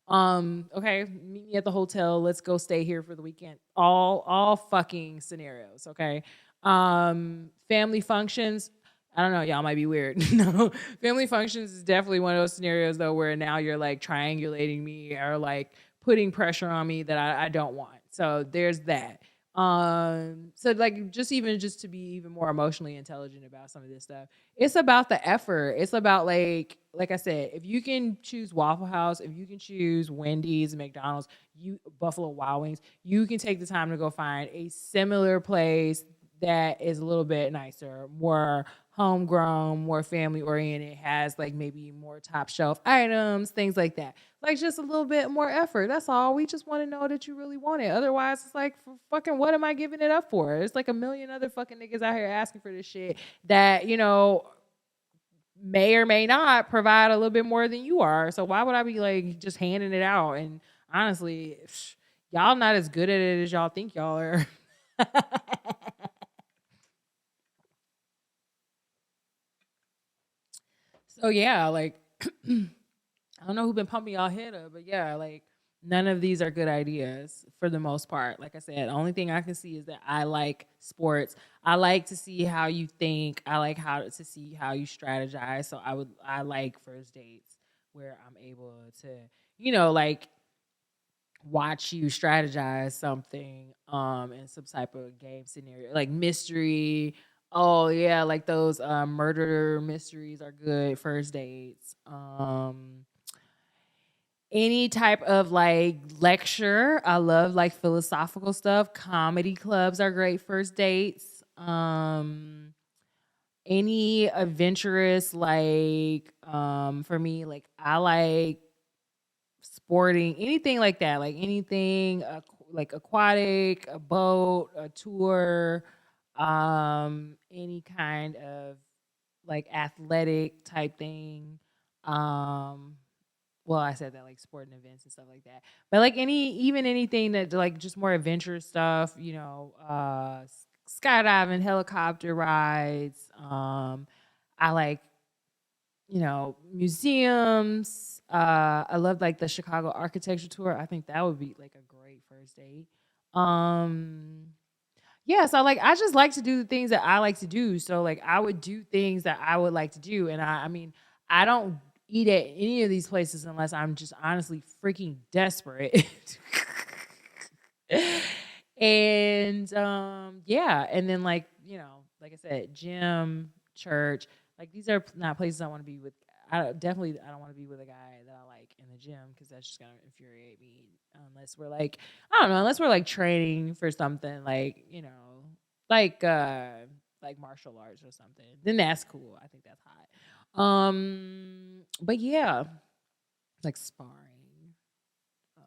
Okay, meet me at the hotel. Let's go stay here for the weekend. All fucking scenarios, okay? Family functions. I don't know, y'all might be weird. No, family functions is definitely one of those scenarios though where now you're like triangulating me or like putting pressure on me that I don't want. So there's that. So like just to be even more emotionally intelligent about some of this stuff, it's about the effort. It's about like I said, if you can choose Waffle House, if you can choose Wendy's, McDonald's, Buffalo Wild Wings, you can take the time to go find a similar place that is a little bit nicer, more homegrown, more family oriented, has like maybe more top shelf items, things like that. Like just a little bit more effort. That's all. We just want to know that you really want it. Otherwise, it's like, for fucking what am I giving it up for? It's like a million other fucking niggas out here asking for this shit that, may or may not provide a little bit more than you are. So why would I be like just handing it out? And honestly, y'all not as good at it as y'all think y'all are. So yeah, like I don't know who been pumping y'all head up, but yeah, like none of these are good ideas for the most part. Like I said, the only thing I can see is that I like sports. I like to see how you think. I like to see how you strategize. So I like first dates where I'm able to, like watch you strategize something in some type of game scenario, like mystery, Oh yeah, like those murder mysteries are good first dates. Any type of like lecture. I love like philosophical stuff. Comedy clubs are great first dates. Any adventurous like for me, like I like sporting, anything like that, like anything like aquatic, a boat, a tour, any kind of like athletic type thing. Um well, I said that like sporting events and stuff like that. But like even anything that like just more adventure stuff, skydiving, helicopter rides. I like, museums. I love like the Chicago architecture tour. I think that would be like a great first date. Um yeah, so like I just like to do the things that I like to do. So like I would do things that I would like to do. And I mean, I don't eat at any of these places unless I'm just honestly freaking desperate. And yeah, and then like, like I said, gym, church, like these are not places I want to be with. I don't want to be with a guy that I like in the gym because that's just gonna infuriate me. Unless we're like, I don't know, unless we're like training for something like, like like martial arts or something, then that's cool. I think that's hot. But yeah, like sparring. Yeah.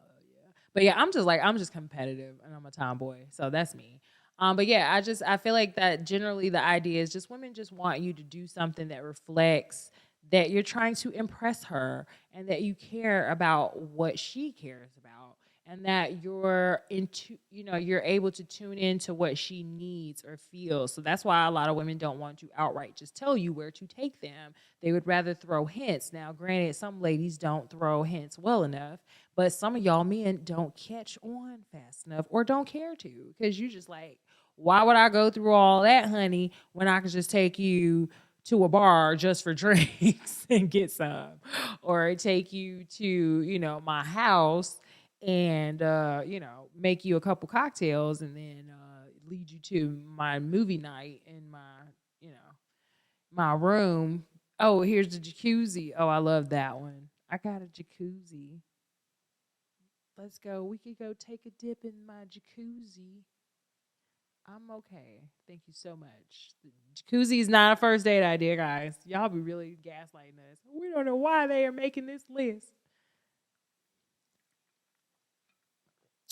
But yeah, I'm just competitive and I'm a tomboy. So that's me. But yeah, I feel like that generally the idea is just women just want you to do something that reflects that you're trying to impress her and that you care about what she cares about and that you're able to tune into what she needs or feels. So that's why a lot of women don't want to outright just tell you where to take them. They would rather throw hints. Now, granted, some ladies don't throw hints well enough, but some of y'all men don't catch on fast enough or don't care to because you just like, why would I go through all that, honey, when I could just take you to a bar just for drinks and get some, or take you to, my house and, make you a couple cocktails and then lead you to my movie night in you know, my room. Oh, here's the jacuzzi. Oh, I love that one. I got a jacuzzi. Let's go. We could go take a dip in my jacuzzi. I'm okay. Thank you so much. The jacuzzi is not a first date idea, guys. Y'all be really gaslighting us. We don't know why they are making this list.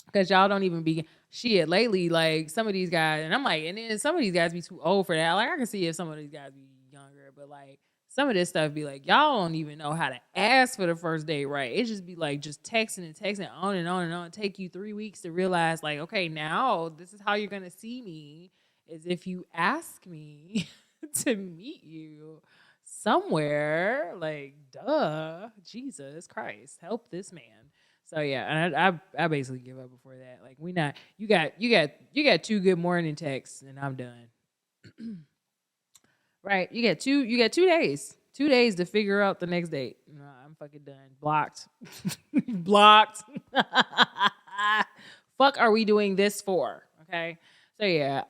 Because y'all don't even be shit lately. Like some of these guys, and I'm like, and then some of these guys be too old for that. Like I can see if some of these guys be younger, but like some of this stuff be like, y'all don't even know how to ask for the first date right. It just be like just texting and texting on and on and on. Take you 3 weeks to realize, like, okay, now this is how you're gonna see me is if you ask me to meet you somewhere. Like, duh, Jesus Christ, help this man. So yeah, and I basically give up before that. Like we not you got two good morning texts and I'm done. Right? You got 2 days. 2 days to figure out the next date. No, I'm fucking done. Blocked. Blocked. Fuck are we doing this for? Okay. So yeah.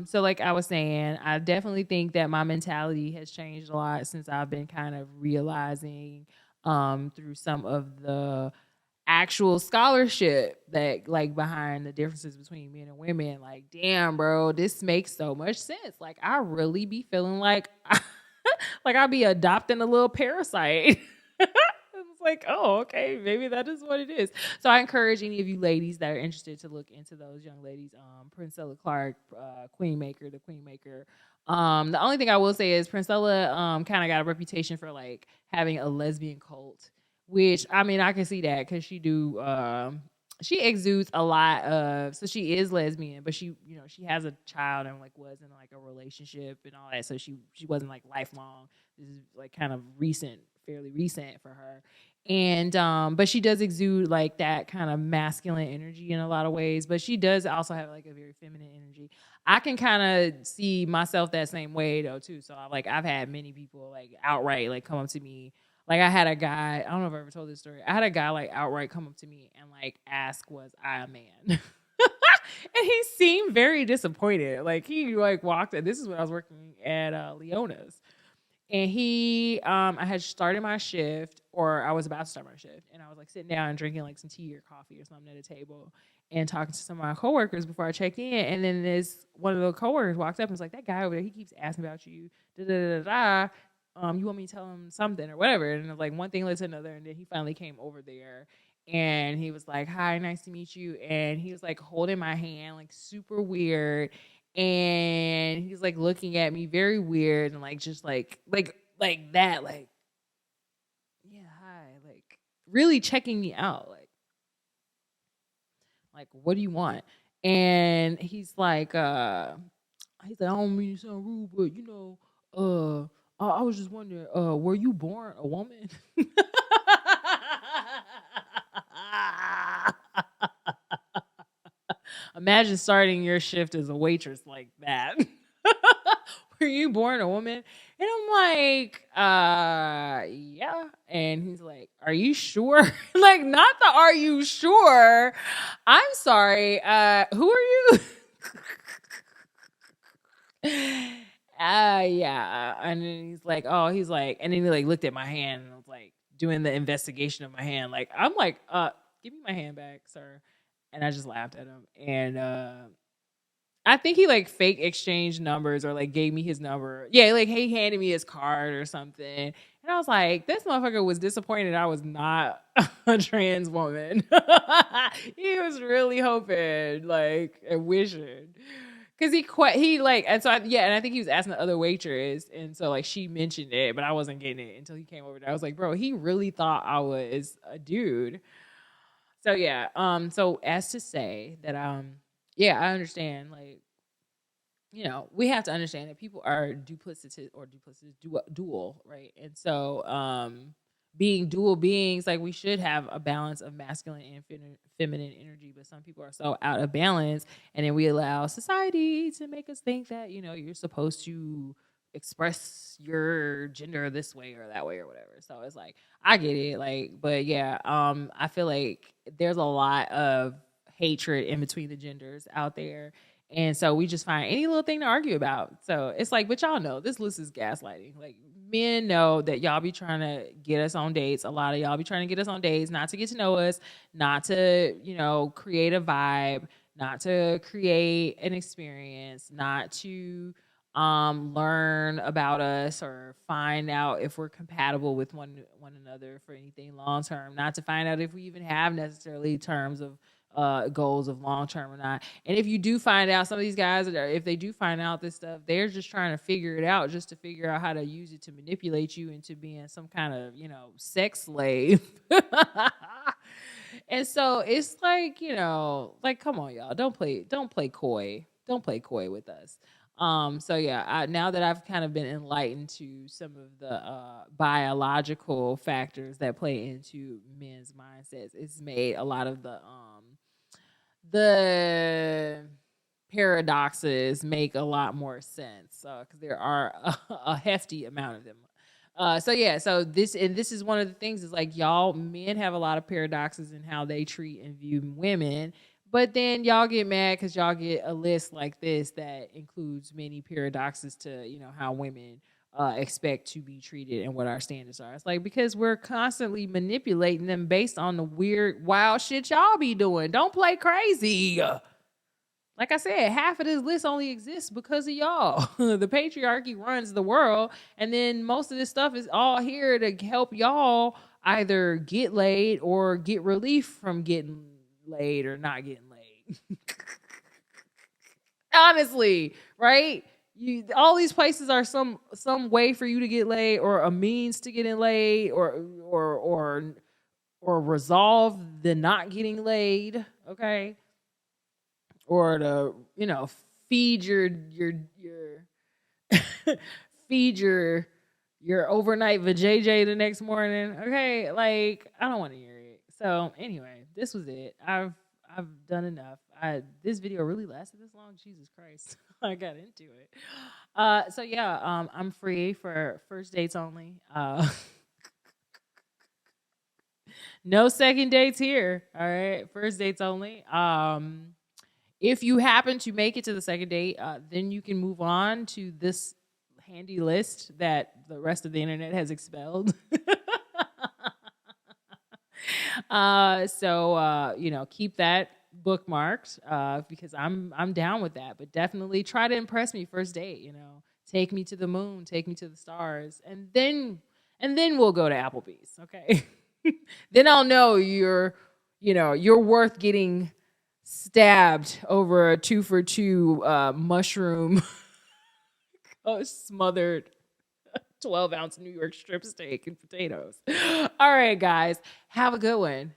So like I was saying, I definitely think that my mentality has changed a lot since I've been kind of realizing through some of the actual scholarship that like behind the differences between men and women. Like, damn, bro, this makes so much sense. Like, I really be feeling like like I'll be adopting a little parasite. It's like, oh, okay, maybe that is what it is. So I encourage any of you ladies that are interested to look into those young ladies, Princella Clark, Queen Maker, the Queen Maker. The only thing I will say is Princella kind of got a reputation for like having a lesbian cult, which I mean I can see that because she exudes a lot of, so she is lesbian, but she has a child and like was in like a relationship and all that, so she wasn't like lifelong. This is like kind of recent, fairly recent for her. And but she does exude like that kind of masculine energy in a lot of ways, but she does also have like a very feminine energy. I can kind of see myself that same way though too. So I've had many people like outright like come up to me. Like I had a guy, I don't know if I ever told this story. I had a guy like outright come up to me and like ask, was I a man? And he seemed very disappointed. Like he like walked in. This is when I was working at Leona's. And I had started my shift, or I was about to start my shift, and I was like sitting down and drinking like some tea or coffee or something at a table and talking to some of my coworkers before I checked in. And then this one of the coworkers walked up and was like, "That guy over there, he keeps asking about you. Da da da da. You want me to tell him something or whatever?" And it was like one thing led to another, and then he finally came over there. And he was like, "Hi, nice to meet you." And he was like holding my hand, like super weird, and he's like looking at me very weird and like just like that, like, yeah, hi, like really checking me out, like what do you want? And he's like, I don't mean to sound rude, but I was just wondering, were you born a woman? Imagine starting your shift as a waitress like that. Were you born a woman? And I'm like, yeah. And he's like, are you sure? Like, not the are you sure? I'm sorry. Who are you? Yeah. And then he's like, and then he like looked at my hand and was like doing the investigation of my hand. Like, I'm like, give me my hand back, sir. And I just laughed at him. And I think he like fake exchanged numbers or like gave me his number. Yeah, like he handed me his card or something. And I was like, this motherfucker was disappointed I was not a trans woman. He was really hoping, like, and wishing. Cause he like, and so and I think he was asking the other waitress, and so like she mentioned it, but I wasn't getting it until he came over there. I was like, bro, he really thought I was a dude. So yeah, so as to say that yeah, I understand, like, we have to understand that people are dual, right? And so being dual beings, like we should have a balance of masculine and feminine energy, but some people are so out of balance, and then we allow society to make us think that, you're supposed to express your gender this way or that way or whatever. So it's like, I get it, like, but yeah, I feel like there's a lot of hatred in between the genders out there, and so we just find any little thing to argue about. So it's like, but y'all know this list is gaslighting. Like, men know that y'all be trying to get us on dates. A lot of y'all be trying to get us on dates, not to get to know us, not to, create a vibe, not to create an experience, not to learn about us or find out if we're compatible with one another for anything long term, not to find out if we even have necessarily terms of goals of long term or not. And if you do find out, some of these guys, if they do find out this stuff, they're just trying to figure it out, just to figure out how to use it to manipulate you into being some kind of, sex slave. And so it's like, like, come on, y'all, don't play coy with us. So yeah, now that I've kind of been enlightened to some of the biological factors that play into men's mindsets, it's made a lot of the paradoxes make a lot more sense, because there are a hefty amount of them. So this is one of the things, is like, y'all men have a lot of paradoxes in how they treat and view women, but then y'all get mad because y'all get a list like this that includes many paradoxes to how women expect to be treated and what our standards are. It's like, because we're constantly manipulating them based on the weird, wild shit y'all be doing. Don't play crazy. Like I said, half of this list only exists because of y'all. The patriarchy runs the world, and then most of this stuff is all here to help y'all either get laid or get relief from getting laid or not getting laid. Honestly, right? All these places are some way for you to get laid, or a means to getting laid, or resolve the not getting laid, okay? Or to feed your feed your overnight vajayjay the next morning, okay? Like, I don't want to hear it. So anyway, this was it. I've done enough. This video really lasted this long. Jesus Christ. I got into it. So yeah, I'm free for first dates only. No second dates here. All right, first dates only. If you happen to make it to the second date, then you can move on to this handy list that the rest of the internet has expelled. Keep that bookmarked because I'm down with that. But definitely try to impress me first date. Take me to the moon, take me to the stars, and then we'll go to Applebee's. Okay, then I'll know you're worth getting stabbed over a 2 for 2 mushroom smothered 12-ounce New York strip steak and potatoes. All right, guys, have a good one.